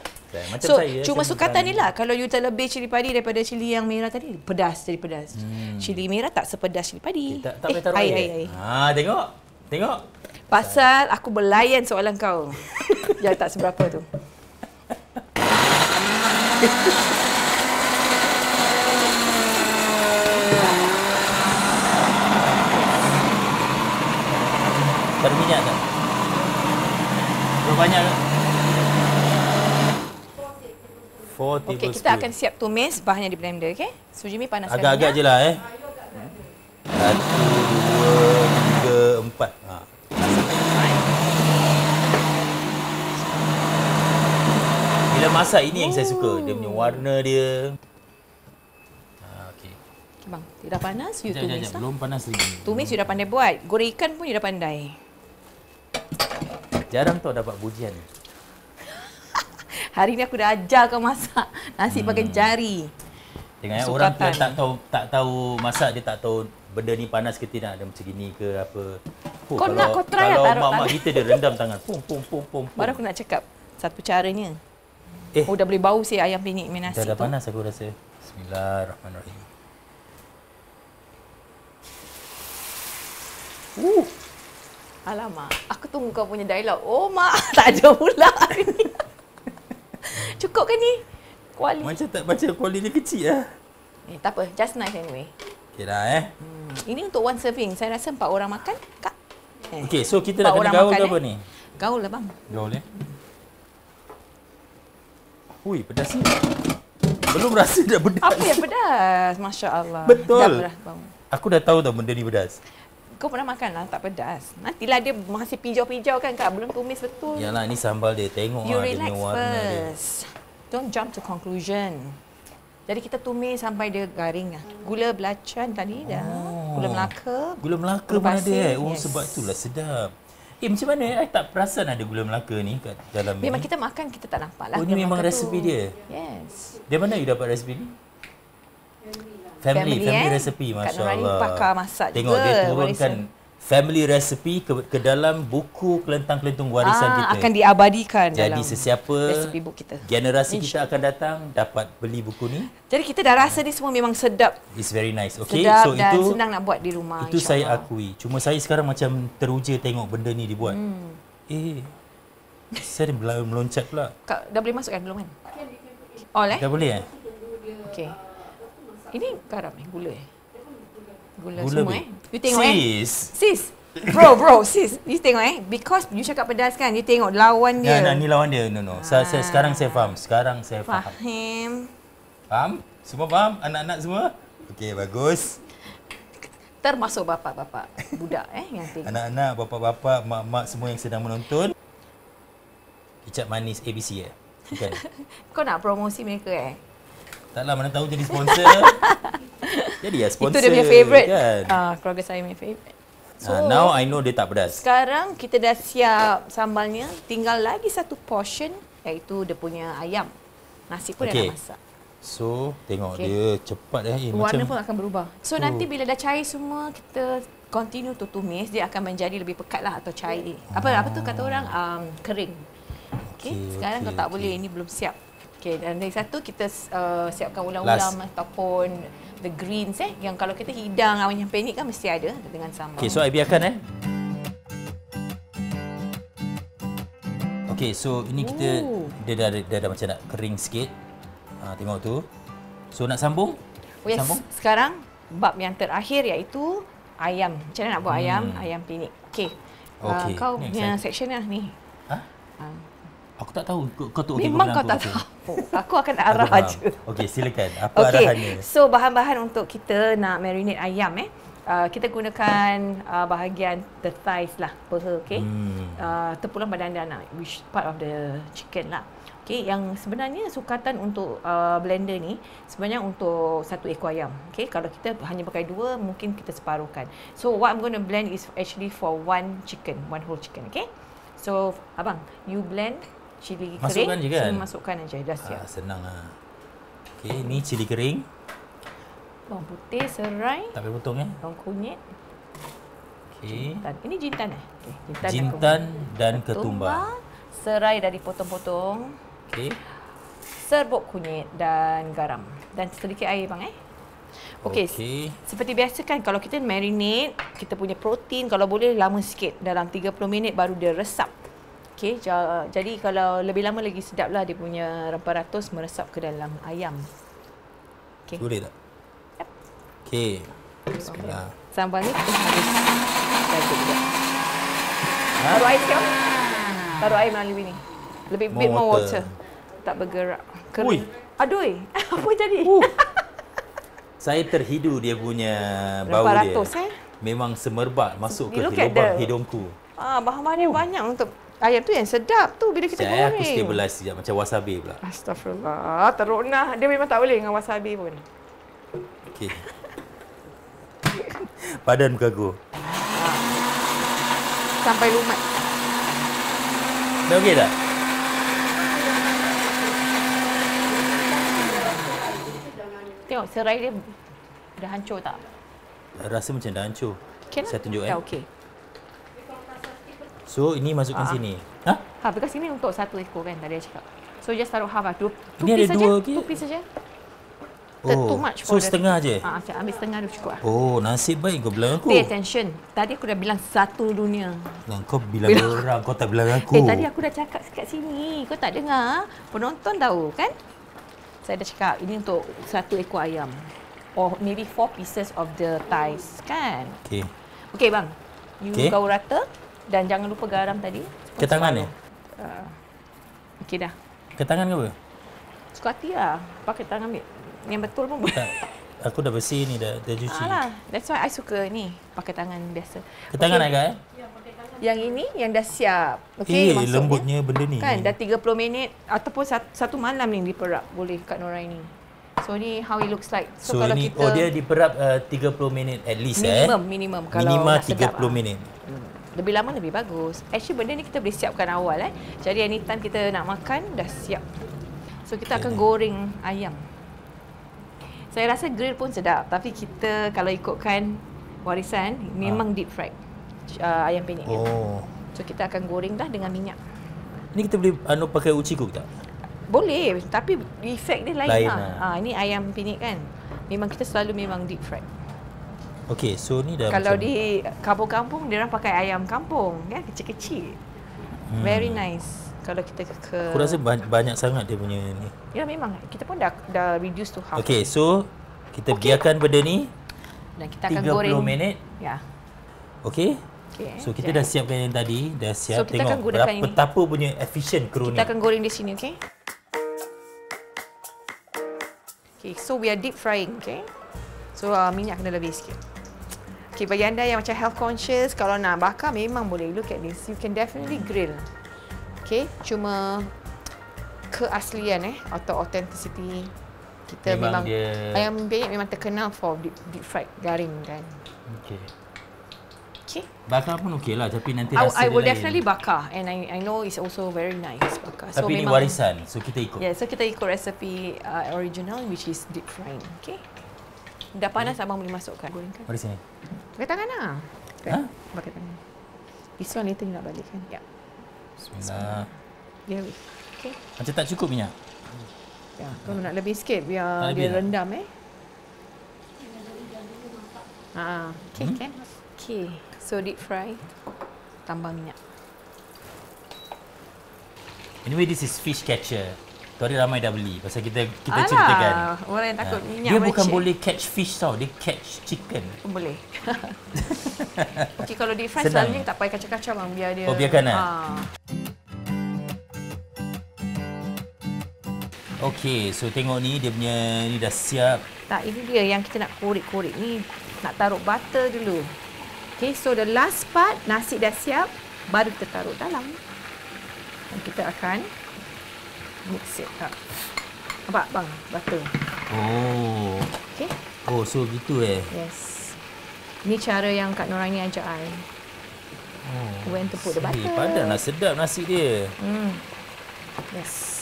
Macam So, saya, cuma saya sukatan ni lah. Kalau you terlebih cili padi daripada cili yang merah tadi, pedas, jadi pedas. Cili merah tak sepedas cili padi. Tak payah taruh air. Tengok. Pasal aku berlayan soalan kau. Yang tak seberapa tu. Ada minyak tak? Berapa banyak tak? 4 Okey, kita akan siap tumis bahan yang di blender, okey? So, Jimmy panaskan agak-agak je lah 1, 2, 3, 4. Bila masak ini yang saya suka. Dia punya warna dia. Okey. Okay, bang, dah panas, you tumis lah. Belum panas lagi. Tumis you dah pandai buat. Goreng ikan pun you dah pandai. Jarang tau dapat pujian. Hari ni aku dah ajar kau masak nasi pakai jari. Tengok orang tu tak tahu masak, dia tak tahu benda ni panas ke tidak, ada macam gini ke apa. Kau nak kau try lah, kalau mak kita dia rendam tangan. Pum. Baru aku nak cakap satu caranya. Oh, dah boleh bau si ayam penyet main nasi Dah tu. panas aku rasa. Bismillahirrahmanirrahim. Alamak, aku tunggu kau punya dialog. Oh mak, tak ada pula hari ni. Cukup ke ni? Kuali. Macam kuali dia kecil lah. Tak apa, just nice anyway. Okay dah Ini untuk one serving. Saya rasa 4 orang makan, Kak. Okay, so kita nak kena gaul ke apa ni? Gaul lah bang. Gaul Hui, pedas ni. Belum rasa dah pedas. Apa yang pedas? Masya Allah. Betul. Dah pedas bang. Aku dah tahu tau benda ni pedas. Kau pernah makan lah, tak pedas. Nantilah dia masih pijau-pijau kan Kak. Belum tumis betul. Yalah, ni sambal dia. Tengok You lah dia relax punya warna first. Don't jump to conclusion. Jadi kita tumis sampai dia garing lah. Gula belacan tadi dah. Gula Melaka. Gula Melaka gula pun ada pasir. Oh, sebab itulah sedap. Macam mana I tak perasan ada gula Melaka ni kat dalam Memang ni? kita makan, kita tak nampak lah. Oh, ni gula memang Melaka resepi tu. dia? Yes. Dari mana you dapat resepi ni? Family recipe, Kak Masya Nurani Allah. pakar masak Tengok juga. dia turunkan family recipe ke dalam buku kelentang-kelentung warisan kita. Akan diabadikan Jadi dalam sesiapa resipi buku kita. generasi kita akan datang dapat beli buku ni. Jadi kita dah rasa ni semua memang sedap. It's very nice. Okay, Sedap so dan itu senang nak buat di rumah. itu saya insyaAllah. akui. Cuma saya sekarang macam teruja tengok benda ni dibuat. Saya meloncat pula. Kak, dah boleh masukkan belum kan? All Dah boleh Okey. Ini garam gula Gula Gula semua be. You tengok Sis. Bro, sis. You tengok Because you cakap pedas kan. You tengok lawan dia. Ya, ni lawan dia. No. Sekarang saya faham. Sekarang saya faham. Faham? Semua faham? Anak-anak semua? Okey, bagus. Termasuk bapak-bapak budak yang tengok. Anak-anak, bapa-bapa, mak-mak semua yang sedang menonton. Kicap manis ABC Bukan? Kau nak promosi mereka Taklah, mana tahu jadi sponsor. Jadi ya sponsor. Itu dia punya favourite. Kan? Keluarga saya punya favourite. So, now I know dia tak pedas. Sekarang kita dah siap sambalnya. Tinggal lagi satu portion iaitu dia punya ayam. Nasi pun dah nak masak. So, tengok dia cepat Warna macam pun akan berubah. So, nanti bila dah cair semua, kita continue to tumis. Dia akan menjadi lebih pekat lah atau cair. Apa tu kata orang? Kering. Sekarang kau tak boleh. Ini belum siap. Dan dari satu, kita siapkan ulam-ulam ataupun the greens yang kalau kita hidang ayam penyet kan mesti ada dengan sambal. Okay, so I biarkan Okay, so ini kita dia dah macam nak kering sikit. Tengok tu. So nak sambung? Yes. Sambung? Sekarang bab yang terakhir iaitu ayam. Macam mana nak buat ayam penyet. Okey. Kau Ni punya section lah ni. Aku tak tahu kau tu okey. Memang kau tak tahu. Aku akan arah aja. Okey, silakan. Apa arahannya? So bahan-bahan untuk kita nak marinate ayam kita gunakan bahagian the thighs lah, peha, okey. Terpulang badan dan which part of the chicken lah. Okey, yang sebenarnya sukatan untuk blender ni sebenarnya untuk satu ekor ayam. Okey, kalau kita hanya pakai dua mungkin kita separuhkan. So what I'm going to blend is actually for one whole chicken, okey. So abang, you blend cili kering, masukkan je kan? Masukkan aja, dah siap. Senang lah. Okey, ni cili kering. Bawang putih, serai. Tak payah potong Bawang kunyit. Okey. Ini jintan Okay, jintan dan ketumbar. Serai dah dipotong-potong. Okey. Serbuk kunyit dan garam. Dan sedikit air bang Okey. Seperti biasa kan kalau kita marinate, kita punya protein kalau boleh lama sikit. Dalam 30 minit baru dia resap. Okey, jadi kalau lebih lama lagi sedaplah dia punya rempah ratus meresap ke dalam ayam. Okey. Boleh tak? Yep. Okey. Bismillah. Sambal ni kita harus jaga juga. Taruh air sikit. Taruh air melalui ni. Lebih bit more water. Tak bergerak. Ui. Aduh. Apa jadi? Saya terhidu dia punya bau rempah dia. Ratus, Memang semerbak masuk ke look at lubang hidungku. Bahan-bahan dia banyak untuk ayam tu yang sedap tu bila kita goreng. Aku stabilize sekejap macam wasabi pula. Astagfirullah. Teruk nah. Dia memang tak boleh dengan wasabi pun. Okey. Padan bergagu. Sampai lumat. Dah okey tak? Tengok serai dia dah hancur tak? Rasa macam dah hancur. Saya tunjuk Dah okey. So ini masukkan sini. Because ini untuk satu ekor kan tadi saya cakap. So just taruh half lah. Ini ada dua okey. 2 piece saja. Oh, too much so setengah je? Ambil setengah dulu cukup lah. Oh, nasib baik kau bilang aku. Pay attention. Tadi aku dah bilang satu dunia. Kau bilang orang, kau tak bilang aku. Tadi aku dah cakap kat sini. Kau tak dengar? Penonton tahu kan? Saya dah cakap ini untuk satu ekor ayam. Or maybe 4 pieces of the thighs kan? Okey. Okey bang. You gaul rata dan jangan lupa garam tadi. Ke tangan ni? Okey dah. Ke tangan ke apa? Suka hati lah. Pakai tangan ambil. Yang betul pun boleh. Aku dah bersih ni, dah cuci. That's why I suka ni. Pakai tangan biasa. Ke tangan Agak Yang ini yang dah siap. Okey, lembutnya benda ni. Kan dah 30 minit ataupun satu malam ni diperap boleh kat Norai ni. So ni how it looks like. So kalau ini, kita dia diperap 30 minit at least minimum kalau minima 30 sedap minit. Lebih lama lebih bagus. Actually benda ni kita boleh siapkan awal Jadi anytime kita nak makan dah siap. So kita akan goreng ayam. Saya rasa grill pun sedap, tapi kita kalau ikutkan warisan memang deep fried ayam penyet. So kita akan goreng dah dengan minyak. Ni kita boleh pakai uci cook tak? Boleh, tapi efek dia lain lah. Ini ayam penyet kan. Memang kita selalu memang deep fried. Okey, so ni dah kalau macam di kampung-kampung dia orang pakai ayam kampung kan, kecil-kecil. Very nice. Kalau kita ke aku rasa banyak sangat dia punya ni. Ya memang kita pun dah reduce to half. Okey, so kita biarkan benda ni dan kita akan goreng 30 minit. Ya. Okey. So kita dah siapkan yang tadi, dah siap. So, tengok betapa punya efisien kru ni. Kita akan goreng di sini, okey? Okay, so we are deep frying, okay? So minyak kena lebih sikit. Okay, bagi anda yang macam health conscious, kalau nak bakar memang boleh. Look at this, you can definitely grill. Okay, cuma keaslian atau authenticity kita memang ayam penyet memang terkenal for deep fried garing kan. Okay. Okay. Bakar pun okey lah, tapi nanti rasa I will definitely bakar and I know it's also very nice bakar. Tapi so, ini warisan, so kita ikut. Yeah, so kita ikut resepi original which is deep frying. Okay. Dah panas abang boleh masukkan. Gorengkan. Mari sini. Pakai tangan lah. Pakai tangan. This one later nak balik kan? Ya. Bismillah. Yeah. Okay. Macam tak cukup minyak? Ya, kalau nak lebih sikit biar dia rendam okay, kan? Okay. So deep fry. Tambah minyak. Anyway, this is fish catcher. Tu hari ramai dah beli pasal kita ceritakan. Orang yang takut minyak dia bukan mercik. boleh catch fish tau, dia catch chicken. Boleh. Okey, kalau di fry Senang. selalunya tak payah kacau-kacau bang, biar dia. Oh, biarkan lah. Okey, so tengok ni dia punya ni dah siap. Tak, ini dia yang kita nak korek-korek ni, nak taruh butter dulu. Okey, so the last part nasi dah siap, baru kita taruh dalam. Dan kita akan mix it up. Nampak bang, butter. Oh. Okey. Oh, so gitu Yes. Ni cara yang Kak Nora ni ajar I. Oh. When to put the butter. Padan lah, sedap nasi dia. Yes.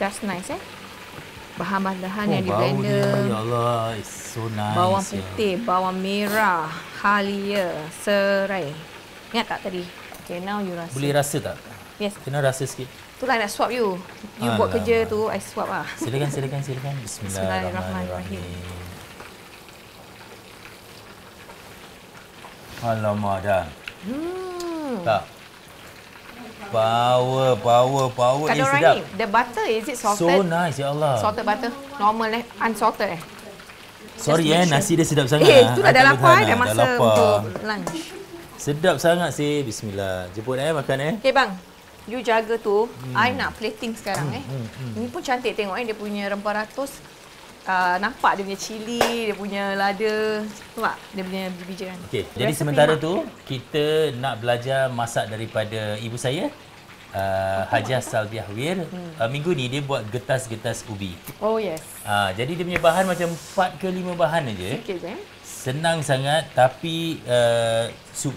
Just nice Bahan-bahan yang di bau blender. dia, ya Allah, it's so nice. Bawang putih, bawang merah, halia, serai. Ingat tak tadi? Okay, now you rasa. Boleh rasa tak? Yes. Kena rasa sikit. Itulah nak swap you. You buat kerja tu, I swap lah. Silakan. Bismillahirrahmanirrahim. Alamak dah. Tak. Power. Kak Nora Sedap. ni, the butter, is it salted? So nice, ya Allah. Salted butter? Normal unsalted Sorry nasi dia sedap sangat. Itulah dah lapar dah masa untuk lunch. Sedap sangat sih. Bismillah. Jemput makan Okay bang, you jaga tu. I nak plating sekarang Ini pun cantik tengok dia punya rempah ratus. Nampak dia punya cili, dia punya lada. Nampak dia punya biji-bijian. Okey, jadi sementara tu kita nak belajar masak daripada ibu saya. Hajah Salbiah Wir. Minggu ni dia buat getas-getas ubi. Oh yes. Jadi dia punya bahan macam 4 ke 5 bahan aja. Sikit Senang sangat tapi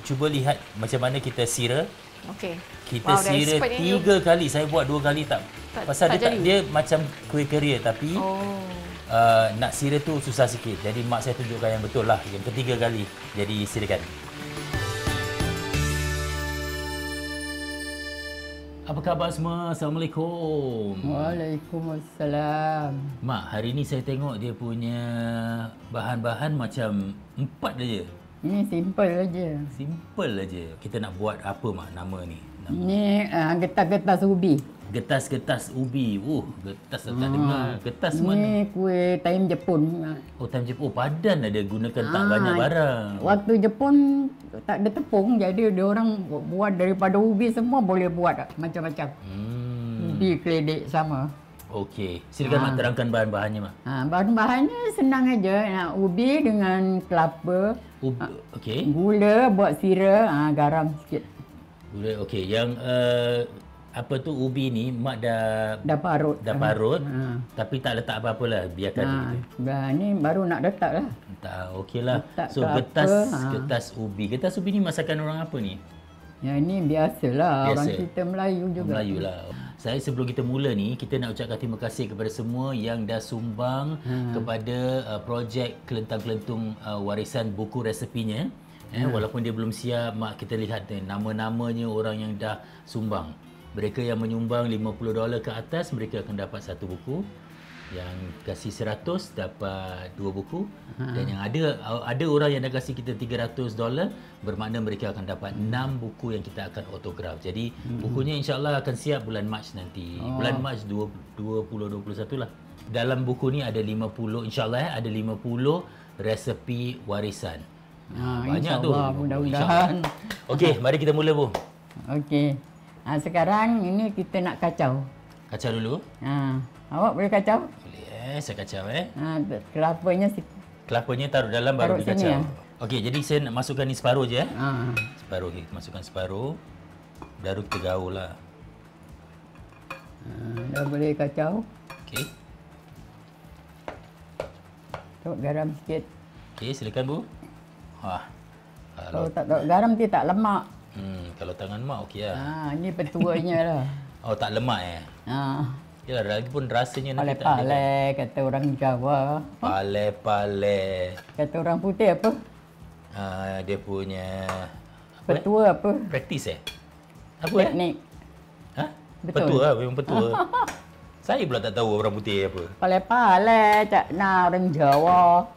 cuba lihat macam mana kita sira. Okey. Kita sira 3 kali. Saya buat 2 kali tak. Pasal dia macam kuih keria tapi nak sira tu susah sikit. Jadi mak saya tunjukkan yang betul lah. Yang ketiga kali. Jadi silakan. Apa khabar semua? Assalamualaikum. Waalaikumsalam. Mak, hari ni saya tengok dia punya bahan-bahan macam 4 aja. Ini simple aja. Simple aja. Kita nak buat apa mak nama ni? Ini getas-getas ubi. Getas-getas ubi. Getas tak dengar. Getas mana? Ini kuih time Jepun. Oh, time Jepun. Oh, padan ada gunakan tak banyak barang. Waktu Jepun tak ada tepung, jadi dia orang buat daripada ubi semua boleh buat macam-macam. Ubi, keledek sama. Okey. Silakan mak terangkan bahan-bahannya mak. Bahan-bahannya senang aja. Ubi dengan kelapa. Okey. Gula buat sira, garam sikit. Gula okey. Yang apa tu ubi ni mak dah parut. Tapi tak letak apa-apa lah, biarkan begitu. Ni baru nak letak lah. Okeylah. So getas ubi. Getas ubi ni masakan orang apa ni? Ya ini biasalah. Orang kita Melayu juga. Melayu lah. Saya sebelum kita mula ni, kita nak ucapkan terima kasih kepada semua yang dah sumbang kepada projek kelentang-kelentung warisan buku resepinya. Walaupun dia belum siap, mak kita lihat nama-namanya orang yang dah sumbang. Mereka yang menyumbang $50 ke atas, mereka akan dapat 1 buku. Yang kasih 100 dapat 2 buku. Dan yang ada orang yang dah kasih kita $300, bermakna mereka akan dapat 6 buku yang kita akan autograf. Jadi bukunya insya-Allah akan siap bulan Mac nanti. Bulan Mac 2021 lah. Dalam buku ni ada 50 insya-Allah ada 50 resepi warisan. Banyak tu. Mudah-mudahan. Okey, mari kita mula Bu. Okey. Sekarang ini kita nak kacau. Kacau dulu. Awak boleh kacau? Boleh saya kacau Kelapanya taruh dalam baru dikacau. Ya? Okey, jadi saya nak masukkan ni separuh je Separuh kita masukkan separuh. Baru kita gaul lah. Dah boleh kacau. Okey. Taruh garam sikit. Okey, silakan Bu. Kalau tak taruh garam dia tak lemak. Kalau tangan mak okey lah. Ini petuanya lah. Oh, tak lemak Yalah, lagi pun rasanya nanti tak Pale-pale kata orang Jawa. Pale-pale. Kata orang putih apa? Dia punya Petua apa? Praktis Apa Teknik. Betul. Petua memang petua. Saya pula tak tahu orang putih apa. Pale-pale cak orang Jawa.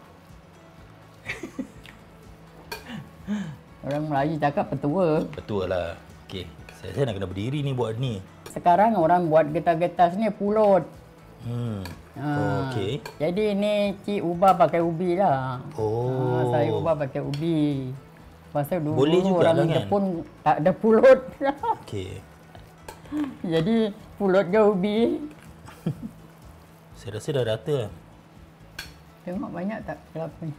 Orang Melayu cakap petua. Betul lah. Okey. Saya nak kena berdiri ni buat ni. Sekarang orang buat getah-getah ni pulut. Okey. Jadi ni Cik ubah pakai ubi lah. Saya ubah pakai ubi. Pasal dulu Boleh juga orang lah, kan? Jepun tak ada pulut. Okey. Jadi pulut ke ubi. Saya rasa dah rata lah. Tengok banyak tak kelapa ni?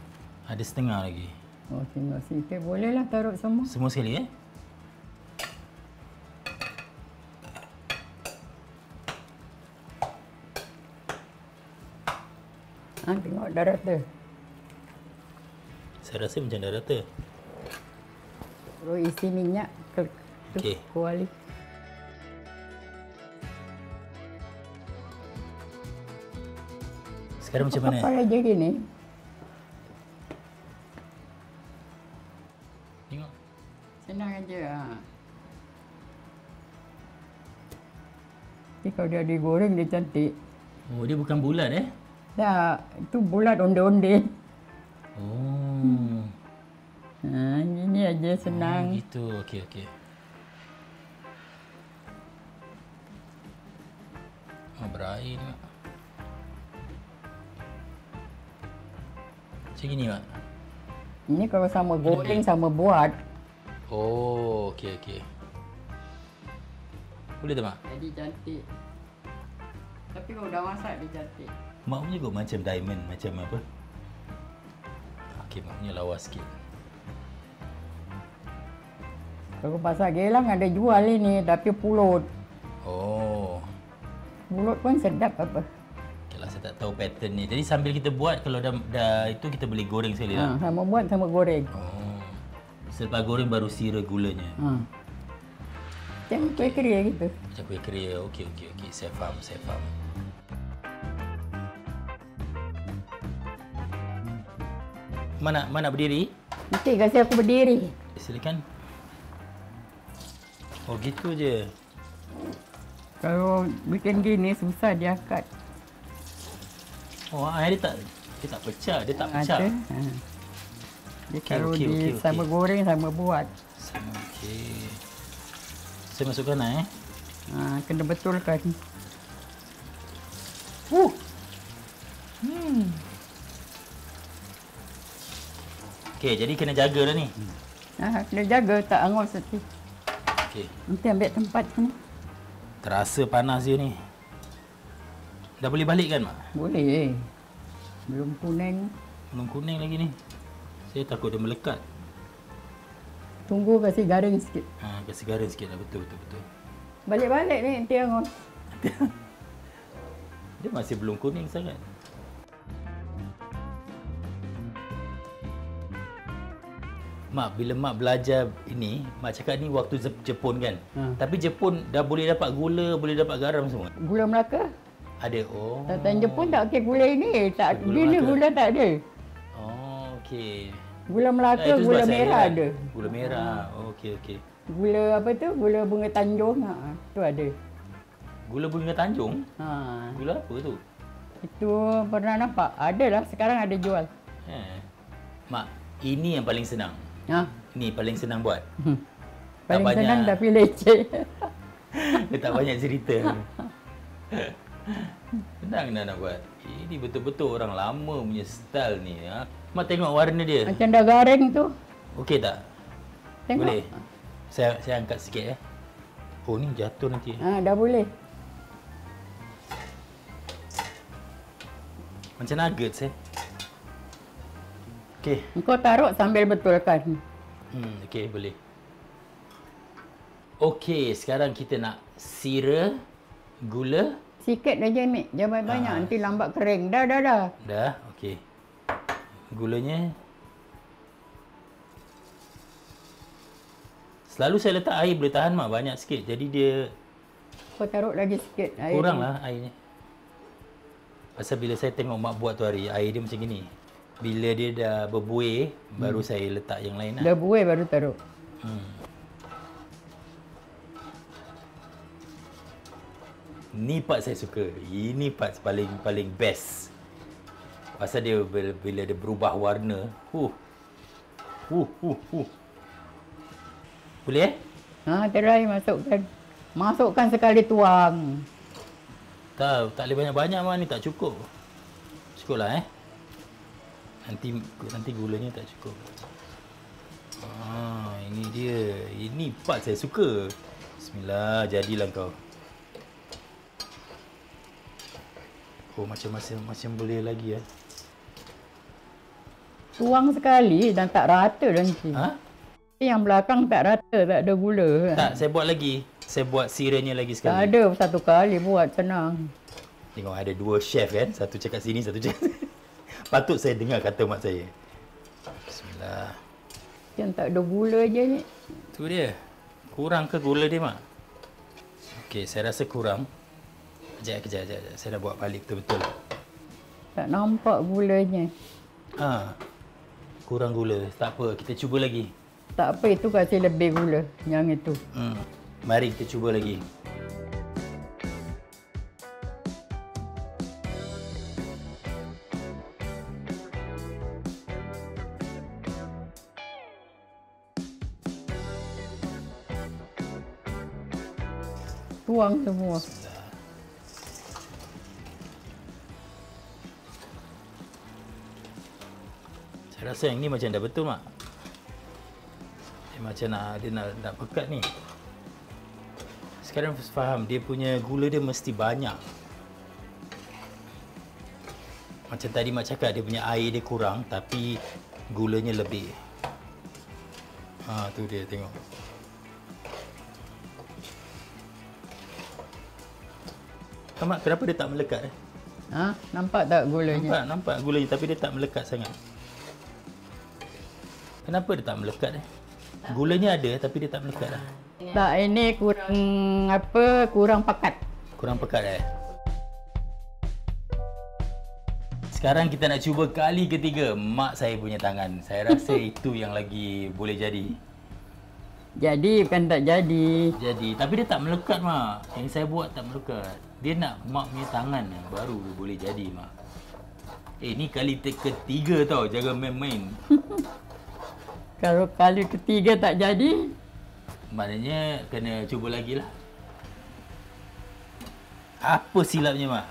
Ada setengah lagi. Oh, tengok sikit. Boleh lah taruh semua. Semua sekali Tengok dah rata. Saya rasa macam dah rata. Terus isi minyak ke Okey. kuali. Sekarang macam mana? Apa aja gini? Tengok. Senang aja. Tapi kalau dia digoreng dia cantik. Oh, dia bukan bulat Dah, itu bulat onde-onde. Oh. Ini aja senang. Gitu. Okey, okey. Berair ni, Mak. Macam gini, Mak. Ini kalau sama goreng sama buat. Oh, okey, okey. Boleh tak, Mak? Jadi cantik. Tapi kalau dah masak dia cantik. Mak punya kot macam diamond, macam apa? Okey, Mak punya lawa sikit. Kalau pasar Gelang ada jual ini, tapi pulut. Oh. Pulut pun sedap apa. Okeylah, saya tak tahu pattern ni. Jadi sambil kita buat, kalau dah itu kita boleh goreng sekali lah. Sama buat sama goreng. Oh. Selepas goreng baru sira gulanya. Macam kuih keria gitu. Macam kuih keria. Okey, okey, okey. Saya faham, saya faham. Mana berdiri? Nanti kasi aku berdiri. Silakan. Oh, gitu je. Kalau bikin gini susah dia akad. Oh, air dia tak pecah. Dia tak pecah. Dia Okey, kalau okey, okey, sama okey. goreng sama buat. Okey. Saya masukkan lah Kena betulkan. Okey, jadi kena jaga dah ni. Kena jaga tak angus nanti. Okey. Nanti ambil tempat sini. Terasa panas dia ni. Dah boleh balik kan, Mak? Boleh. Belum kuning. Belum kuning lagi ni. Saya takut dia melekat. Tunggu kasi garing sikit. Kasi garing sikit lah. Betul. Balik-balik ni nanti angus. Dia masih belum kuning sangat. Mak, bila Mak belajar ini, Mak cakap ni waktu Jepun kan? Tapi Jepun dah boleh dapat gula, boleh dapat garam semua? Gula Melaka. Ada. Oh. Datang Jepun tak pakai gula ini. Tak, Gula gula, Melaka. gula tak ada. Oh, okey. Gula Melaka, Itu sebab gula saya merah heran. ada. Gula merah. Oh, okey. Gula apa tu? Gula bunga Tanjung. Tu ada. Gula bunga Tanjung? Ha. Gula apa tu? Itu pernah nampak? Ada lah. Sekarang ada jual. Mak, ini yang paling senang. Ni paling senang buat. Paling banyak. senang tapi leceh. Dia tak banyak cerita. Senang nak buat. Ini betul-betul orang lama punya style ni. Mak tengok warna dia. Macam dah garing tu. Okey tak? Tengok. Boleh? Saya angkat sikit Oh, ni jatuh nanti. Dah boleh. Macam nuggets Okey. Kau taruh sambil betulkan. Okey, boleh. Okey, sekarang kita nak sira gula. Sikit aja, Mek. Jangan banyak. Nanti lambat kering. Dah. Dah, okey. Gulanya. Selalu saya letak air boleh tahan, Mak. Banyak sikit. Jadi dia Kau taruh lagi sikit air. kuranglah airnya. Pasal bila saya tengok Mak buat tu hari, air dia macam gini. Bila dia dah berbuih, baru saya letak yang lain lah. Dah buih baru taruh. Ni part saya suka. Ini part paling best. Pasal dia bila dia berubah warna. Boleh Terai masukkan. Masukkan sekali tuang. Tak boleh banyak-banyak mah, ni tak cukup. Cukuplah Nanti gulanya tak cukup. Ini dia. Ini part saya suka. Bismillah, jadilah kau. Oh, macam boleh lagi Tuang sekali dan tak rata nanti. Yang belakang tak rata, tak ada gula. Tak, saya buat lagi. Saya buat siranya lagi sekali. Tak ada, satu kali buat senang. Tengok ada 2 chef kan. Satu cakap sini, satu cakap sini. Patut saya dengar kata mak saya. Bismillah. Yang tak ada gula je ni. Tu dia. Kurang ke gula dia, mak? Okey, saya rasa kurang. Kejap. Saya dah buat balik betul-betul. Tak nampak gulanya. Kurang gula. Tak apa, kita cuba lagi. Tak apa, itu kasih lebih gula. Yang itu. Mari kita cuba lagi. Tuang semua. Saya rasa yang ni macam dah betul, mak. Dia macam nak pekat ni. Sekarang faham, dia punya gula dia mesti banyak. Macam tadi mak cakap, dia punya air dia kurang tapi gulanya lebih. Tu dia, tengok. Mak, kenapa dia tak melekat? Nampak tak gulanya? Nampak gulanya tapi dia tak melekat sangat. Kenapa dia tak melekat? Gulanya ada tapi dia tak melekat lah. Tak, ini kurang pekat. Kurang pekat Sekarang kita nak cuba kali ketiga mak saya punya tangan. Saya rasa itu yang lagi boleh jadi. Jadi bukan tak jadi. Jadi, tapi dia tak melekat, mak. Yang saya buat tak melekat. Dia nak mak punya tangan baru boleh jadi, mak. Ni kali ketiga tau, jangan main-main. Kalau kali ketiga tak jadi, maknanya kena cuba lagi lah. Apa silapnya, mak?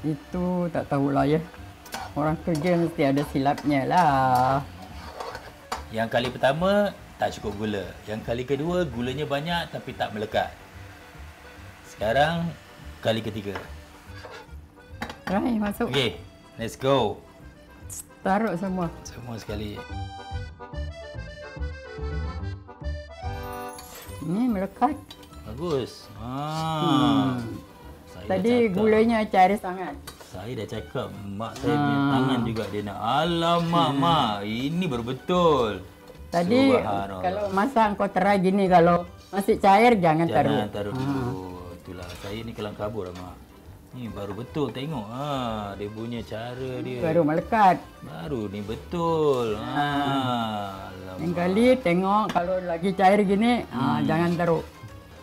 Itu tak tahulah ya. Orang kerja mesti ada silapnya lah. Yang kali pertama tak cukup gula. Yang kali kedua gulanya banyak tapi tak melekat. Sekarang kali ketiga. Rai, masuk. Okey, let's go. Taruh semua. Semua sekali. Ini melekat. Bagus. Tadi gulanya cair sangat. Saya dah cakap mak saya punya tangan juga dia nak. Alamak, mak. Ini baru betul. Tadi kalau masak kau try gini, kalau masih cair jangan taruh. Jangan taruh dulu. Itulah, saya ni kelang kabut lah, mak. Ni baru betul, tengok. Dia punya cara dia. Baru melekat. Baru ni betul. Yang kali tengok kalau lagi cair gini, jangan taruh.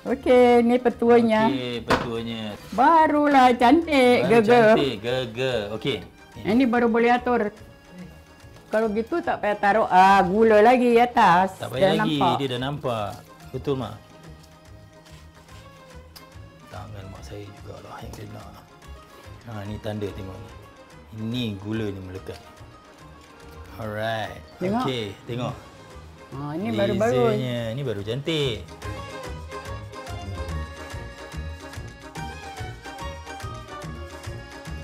Okey, ni petuanya. Okey, petuanya. Barulah cantik, geger. Cantik, geger. Okey. Ini baru boleh atur. Kalau gitu tak payah taruh gula lagi atas. Tak payah lagi, nampak. dia dah nampak. Betul, mak? Tangan mak saya jugalah yang dia nak. Ni tanda, tengok ni. Ini gula ni melekat. Alright. Tengok. Okey, tengok. Ini baru bagus. Ini baru cantik.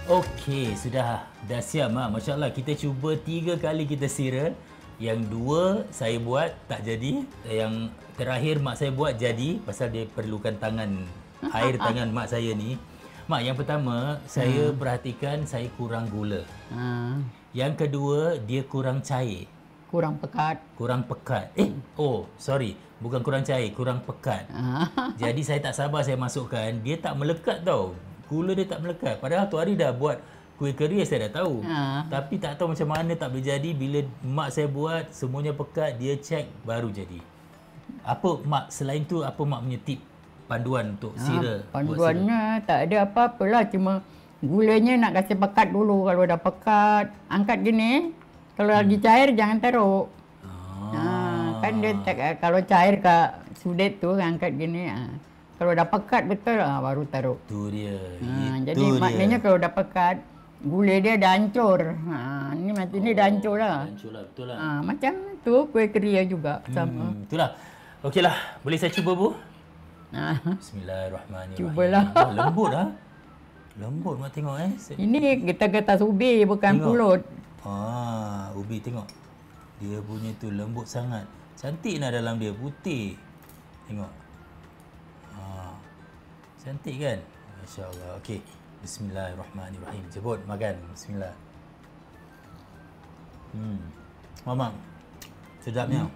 Okey, dah siap, mak. Masya-Allah, kita cuba 3 kali kita sira. Yang 2 saya buat tak jadi. Yang terakhir mak saya buat jadi pasal dia perlukan tangan, air tangan mak saya ni. Mak, yang pertama saya perhatikan saya kurang gula. Yang kedua dia kurang cair. Kurang pekat. Kurang pekat. Sorry. Bukan kurang cair, kurang pekat. Jadi saya tak sabar saya masukkan, dia tak melekat tau. Gula dia tak melekat. Padahal tu hari dah buat kuih kari saya dah tahu. Tapi tak tahu macam mana tak boleh jadi. Bila mak saya buat, semuanya pekat, dia check baru jadi. Apa mak, selain tu apa mak punya tip panduan untuk sira? Panduannya tak ada apa-apalah, cuma gulanya nak kasih pekat dulu. Kalau dah pekat, angkat gini. Kalau lagi cair jangan taruh. Kan dia kalau cair kat sudet tu angkat gini. Kalau dah pekat betul baru taruh. Tu dia. Jadi maknanya kalau dah pekat, gulai dia dah hancur. Ini dah hancur lah. Hancur lah, betul lah. Macam tu kuih keria juga sama. Itulah. Okeylah, boleh saya cuba Bu? Bismillahirrahmanirrahim. Cubalah. Lembut lah. Lembut mak tengok Ini getas-getas ubi bukan tengok. pulut. Ubi tengok. Dia punya tu lembut sangat. Cantik lah dalam dia, putih. Tengok. Cantik kan? Masya-Allah. Okey. Bismillahirrahmanirrahim. Jemput makan. Bismillah. Mama. Sedapnya.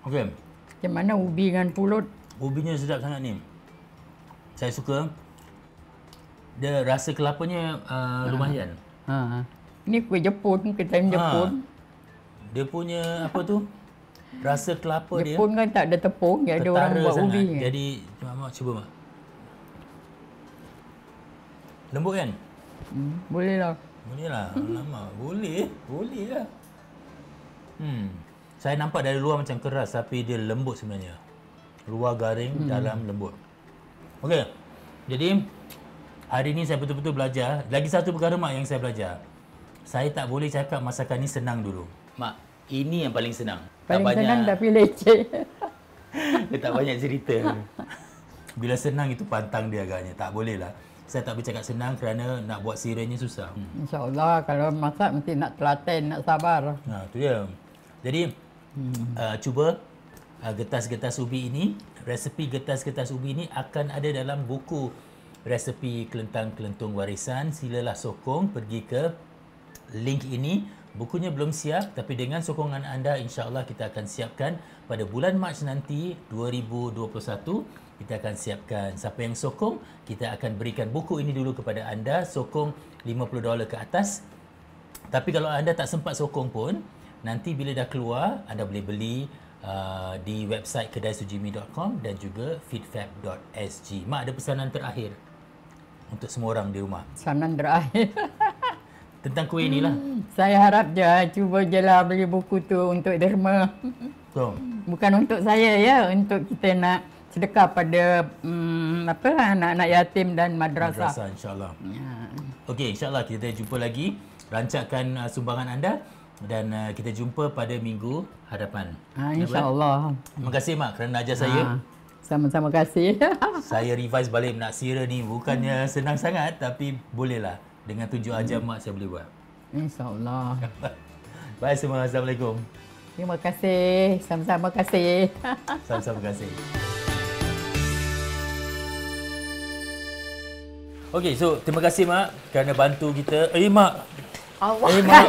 Okey. Macam mana ubi dengan pulut? Ubinya sedap sangat ni. Saya suka. Dia rasa kelapanya lumayan. Ini kuih Jepun, ketan Jepun. Dia punya apa tu? Rasa kelapa dia. Jepun kan tak ada tepung, jadi ada orang buat sangat. ubi. Jadi mak cuba mak. Lembut kan? Boleh lah. Boleh lah. Lama. Boleh lah. Saya nampak dari luar macam keras tapi dia lembut sebenarnya. Luar garing, dalam lembut. Okey. Jadi hari ni saya betul-betul belajar. Lagi satu perkara mak yang saya belajar. Saya tak boleh cakap masakan ni senang dulu. Mak, ini yang paling senang. Paling tak senang banyak, tapi leceh. dia tak banyak cerita. Bila senang itu pantang dia agaknya. Tak boleh lah. Saya tak boleh cakap senang kerana nak buat sirihnya susah. InsyaAllah kalau masak mesti nak telaten, nak sabar. Tu dia. Jadi, cuba getas-getas ubi ini. Resepi getas-getas ubi ini akan ada dalam buku resepi kelentang-kelentung warisan. Silalah sokong pergi ke link ini. Bukunya belum siap tapi dengan sokongan anda insya-Allah kita akan siapkan pada bulan Mac nanti 2021 kita akan siapkan. Siapa yang sokong, kita akan berikan buku ini dulu kepada anda, sokong $50 ke atas. Tapi kalau anda tak sempat sokong pun, nanti bila dah keluar anda boleh beli di website kedaisujimi.com dan juga feedfab.sg. Mak ada pesanan terakhir untuk semua orang di rumah. Pesanan terakhir. Tentang kuih ni lah. Saya harap cuba je lah beli buku tu untuk derma. Bukan untuk saya ya, untuk kita nak sedekah pada anak-anak yatim dan madrasah. Madrasah insya-Allah. Okey, insya-Allah kita jumpa lagi. Rancangkan sumbangan anda dan kita jumpa pada minggu hadapan. InsyaAllah. Terima kasih mak kerana ajar saya. Sama-sama kasih. Saya revise balik nak sira ni bukannya senang sangat tapi bolehlah. Dengan tunjuk ajar mak saya boleh buat. InsyaAllah. Baik semua. Assalamualaikum. Terima kasih. Sama-sama kasih. Sama-sama kasih. Okey, so terima kasih mak kerana bantu kita. Mak.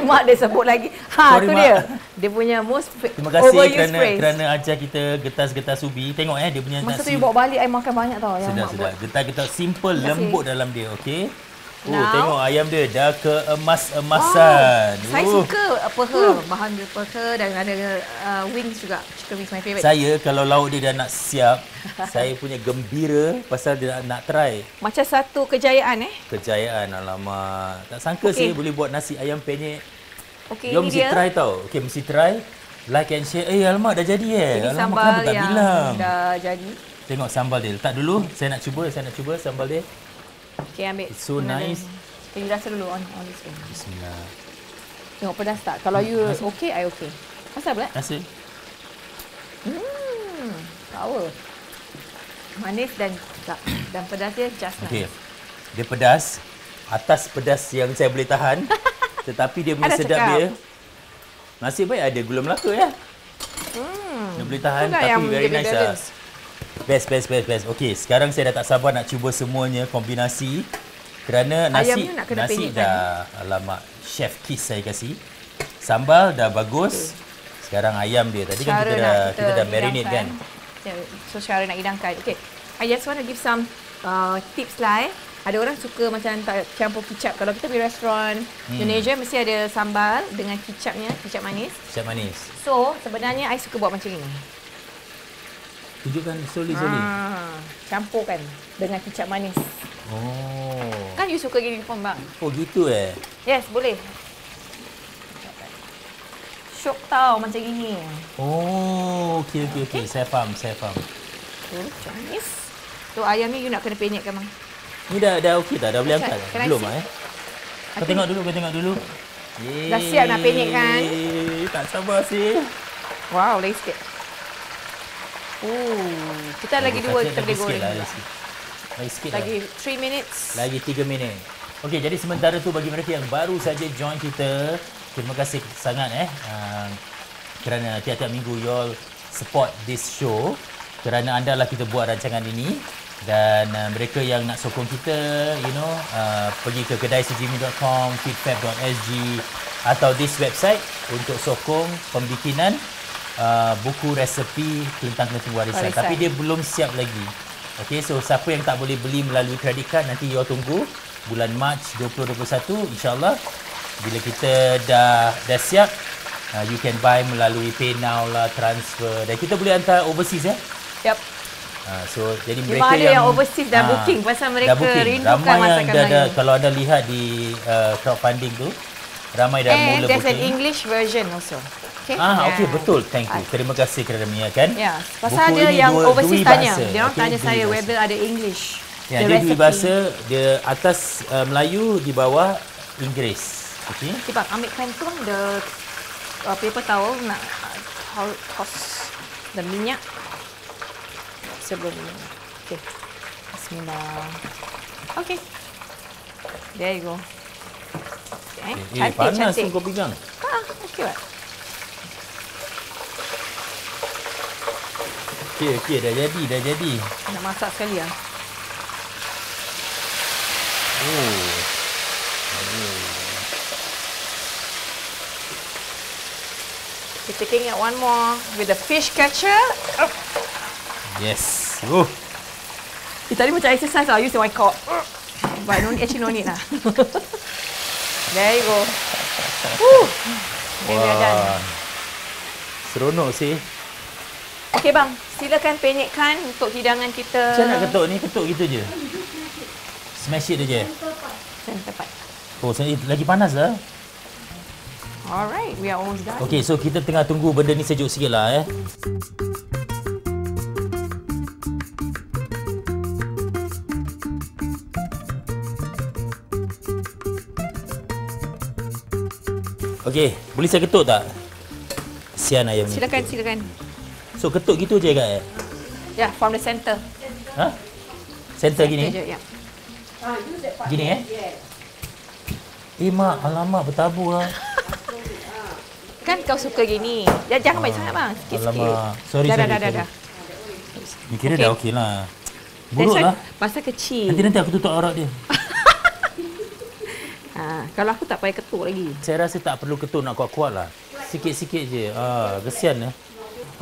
Mak dia sebut lagi. Sorry, tu Mak. dia. Dia punya most Terima kasih overused phrase. kerana ajar kita getas-getas ubi. Tengok dia punya Masa tu nasi. you bawa balik, I makan banyak tau yang mak Sedap. buat. Getas-getas simple, lembut dalam dia, okey? Now, tengok ayam dia dah keemas-emasan. Saya suka peha, bahan dia peha dan ada wings juga. Chicken wings my favourite. Saya kalau lauk dia dah nak siap, saya punya gembira pasal dia nak try. Macam satu kejayaan Kejayaan, alamak. Tak sangka saya boleh buat nasi ayam penyet. Okey, Jom ini mesti dia. try tau. Okey, mesti try. Like and share. Alamak dah jadi Ini Alamak, sambal kenapa tak yang bilang? dah jadi. Tengok sambal dia. Letak dulu. Saya nak cuba sambal dia. Okey, ambil. It's so nice. You rasa dulu on this one. Bismillah. Tengok pedas tak? Kalau you okey, I okey. Rasa pula? Rasa. Power. Manis dan pedas dia just nice. Okey. Dia pedas. Atas pedas yang saya boleh tahan. Tetapi dia punya Ada sedap cakap. dia. Nasib baik ada gula melaka ya. Dia boleh tahan Itulah tapi yang very dia nice balance. Best. Okey, sekarang saya dah tak sabar nak cuba semuanya kombinasi. Kerana nasi Ayamnya nak kena nasi penyetkan, dah alamak chef kiss saya kasih. Sambal dah bagus. Sekarang ayam dia. Tadi kan kita dah marinate kan. So cara nak hidangkan. Okay, I just want to give some tips lah. Ada orang suka macam tak campur kicap. Kalau kita pergi restoran Indonesia mesti ada sambal dengan kicapnya, kicap manis. Kicap manis. So sebenarnya I suka buat macam ini. Tunjukkan slowly. Campurkan dengan kicap manis. Oh. Kan you suka gini pun bang? Oh gitu Yes, boleh. syok tau macam gini. Oh, okey. Saya faham. Tu, Chinese. Tu ayam ni you nak kena penyetkan bang. Ni dah okey dah boleh angkat. Can I Belum see? Kau tengok dulu. Dah siap nak penyet kan? Tak sabar sih. Wow, lagi sikit. Kita lagi 2, kita boleh goreng. Lagi sikit. Lagi 3 minutes. Lagi 3 minit. Okey, jadi sementara tu bagi mereka yang baru saja join kita, terima kasih sangat kerana tiap-tiap minggu you all support this show. Kerana anda lah kita buat rancangan ini. Dan mereka yang nak sokong kita, pergi ke kedaisejimi.com, feedfab.sg atau this website untuk sokong pembikinan buku resepi tentang kelenteng warisan. Tapi dia belum siap lagi. Okey, so siapa yang tak boleh beli melalui credit card, nanti you all tunggu bulan Mac 2021 insya-Allah. Bila kita dah siap, you can buy melalui PayNow lah, transfer, dan kita boleh hantar overseas Yep. So jadi mereka yang overseas dah booking pasal mereka rindukan masakan Melayu. Kalau anda lihat di crowdfunding tu, ramai dah mula booking. There's an English version also. Okay. Okey, betul. Thank you. Terima kasih kerana mengingatkan. Ya, pasal ada yang overseas tanya. Dia orang tanya saya whether ada English. Ya, dia dua bahasa, dia atas Melayu, di bawah Inggeris. Okey. Bang, ambilkan tu the paper towel nak toss the minyak sebelum ini. Okay. Bismillah. Okay. There you go. Okay. Panas cantik. kau pegang. Okay, right. Okey, dah jadi. Nak masak sekali ah. We're taking it one more with the fish catcher. Yes. Tadi macam exercise lah. I use my core. But actually no need lah. There you go. Okay, we are done. Seronok sih. Okay bang, silakan penyetkan untuk hidangan kita. Macam nak ketuk ni? Ketuk gitu je? Smash it je? Center part. Lagi panas lah. Alright, we are almost done. Okay, so kita tengah tunggu benda ni sejuk sikit lah Okay, boleh saya ketuk tak? Kesian ayam ni. Silakan. So ketuk gitu je kan? Yeah, from the center. Center gini? Yeah. Gini mak, alamak bertabur lah. Kan kau suka gini. Jangan banyak sangat bang, sikit-sikit. Alamak, sorry. Dah. Ni kira dah okey lah. Buruk lah. Pasal kecil. Nanti aku tutup aurat dia. Kalau aku tak payah ketuk lagi. Saya rasa tak perlu ketuk nak kuat-kuat lah. Sikit-sikit je. Kesian lah.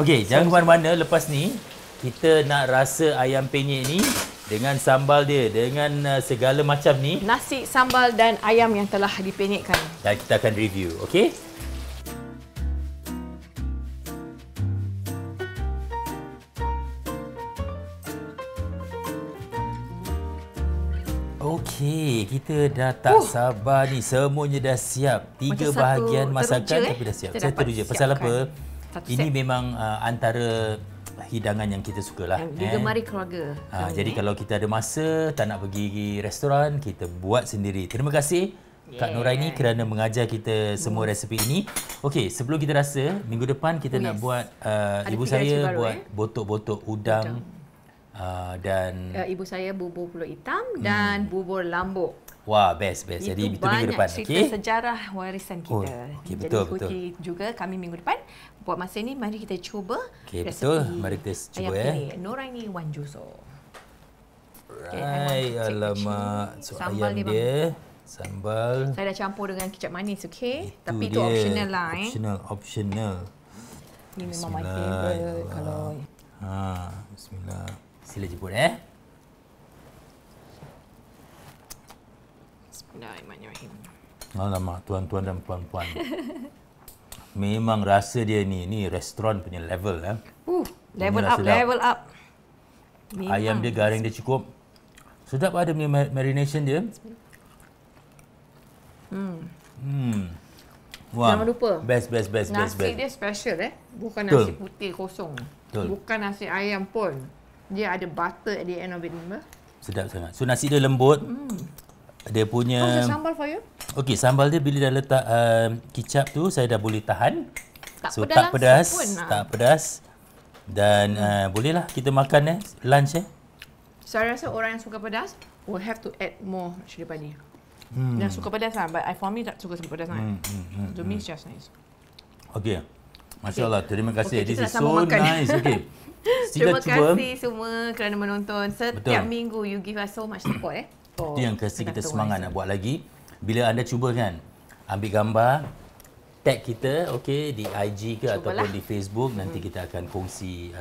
Okey, jangan ke mana-mana. Lepas ni, kita nak rasa ayam penyet ni dengan sambal dia, dengan segala macam ni. Nasi, sambal dan ayam yang telah dipenyetkan. Dan kita akan review, okey? Okey, kita dah tak sabar ni. Semuanya dah siap. 3 bahagian masakan tapi dah siap. Saya teruja. Pasal apa? Ini memang antara hidangan yang kita sukalah. Yang digemari keluarga. Jadi kalau kita ada masa, tak nak pergi restoran, kita buat sendiri. Terima kasih Kak Nuraini kerana mengajar kita semua resepi ini. Okey, sebelum kita rasa, minggu depan kita nak buat, ibu saya buat botok-botok udang. Dan ibu saya bubur pulut hitam dan bubur lambuk. Wah, best. Jadi itu minggu depan, okey. Banyak cerita sejarah warisan kita. Okey, betul. Jadi juga kami minggu depan buat masa ini mari kita cuba. Okey, betul. Mari kita cuba Nuraini Wanjuso. Right, alamak. So ayam dia, sambal. Saya dah campur dengan kicap manis, okey? Tapi itu optional lah. Optional. Ini memang my favorite kalau bismillah. Sila jemput Bismillahirrahmanirrahim. Alamak, tuan-tuan dan puan-puan. Memang rasa dia ni restoran punya level Level up. Memang. Ayam dia garing dia cukup. Sedap ada punya marination dia. Wah. Jangan lupa. Best. Nasi dia special Bukan Betul. nasi putih kosong. Betul. Bukan nasi ayam pun. Dia ada butter at the end of it. Sedap sangat. So nasi dia lembut. Dia punya... How's the sambal for you? Okey, sambal dia bila dah letak kicap tu, saya dah boleh tahan. Tak pedas pun. Tak pedas. Dan bolehlah kita makan lunch Saya rasa orang yang suka pedas will have to add more chili padi. Yang suka pedas lah, but for me tak suka pedas sangat. To me it's just nice. Okey. Masya Allah, terima kasih. Okay, This is so nice. Okey. Terima kasih semua kerana menonton. Setiap minggu you give us so much support Itu yang kasi kita semangat nak buat lagi. Bila anda cuba kan, ambil gambar, tag kita di IG ke ataupun di Facebook, nanti kita akan kongsi,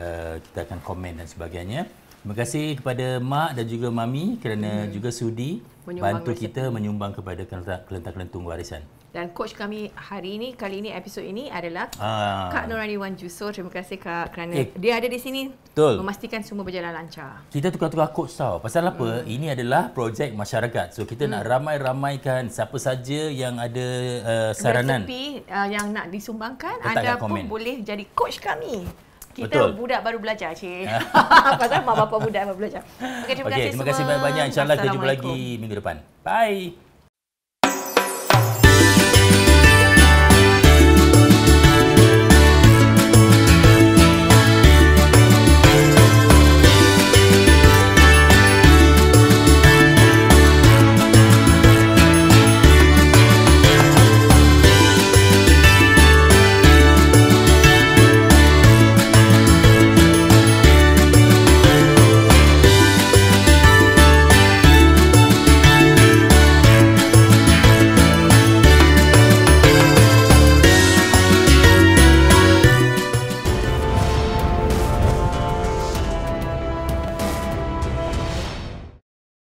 kita akan komen dan sebagainya. Terima kasih kepada Mak dan juga Mami kerana juga sudi bantu kita menyumbang kepada kelentang-kelentung warisan. Dan coach kami kali ini episod ini adalah Kak Nurani Wan Jusur. Terima kasih Kak kerana dia ada di sini. Betul. Memastikan semua berjalan lancar. Kita tukar-tukar coach tau. Pasal apa? Ini adalah projek masyarakat. So kita nak ramai-ramaikan siapa saja yang ada saranan. Resepi yang nak disumbangkan, anda pun boleh jadi coach kami. Kita budak baru belajar, cik. Pasal mak bapak budak baru belajar. Okey, terima kasih semua. Terima kasih banyak-banyak. InsyaAllah kita jumpa lagi minggu depan. Bye.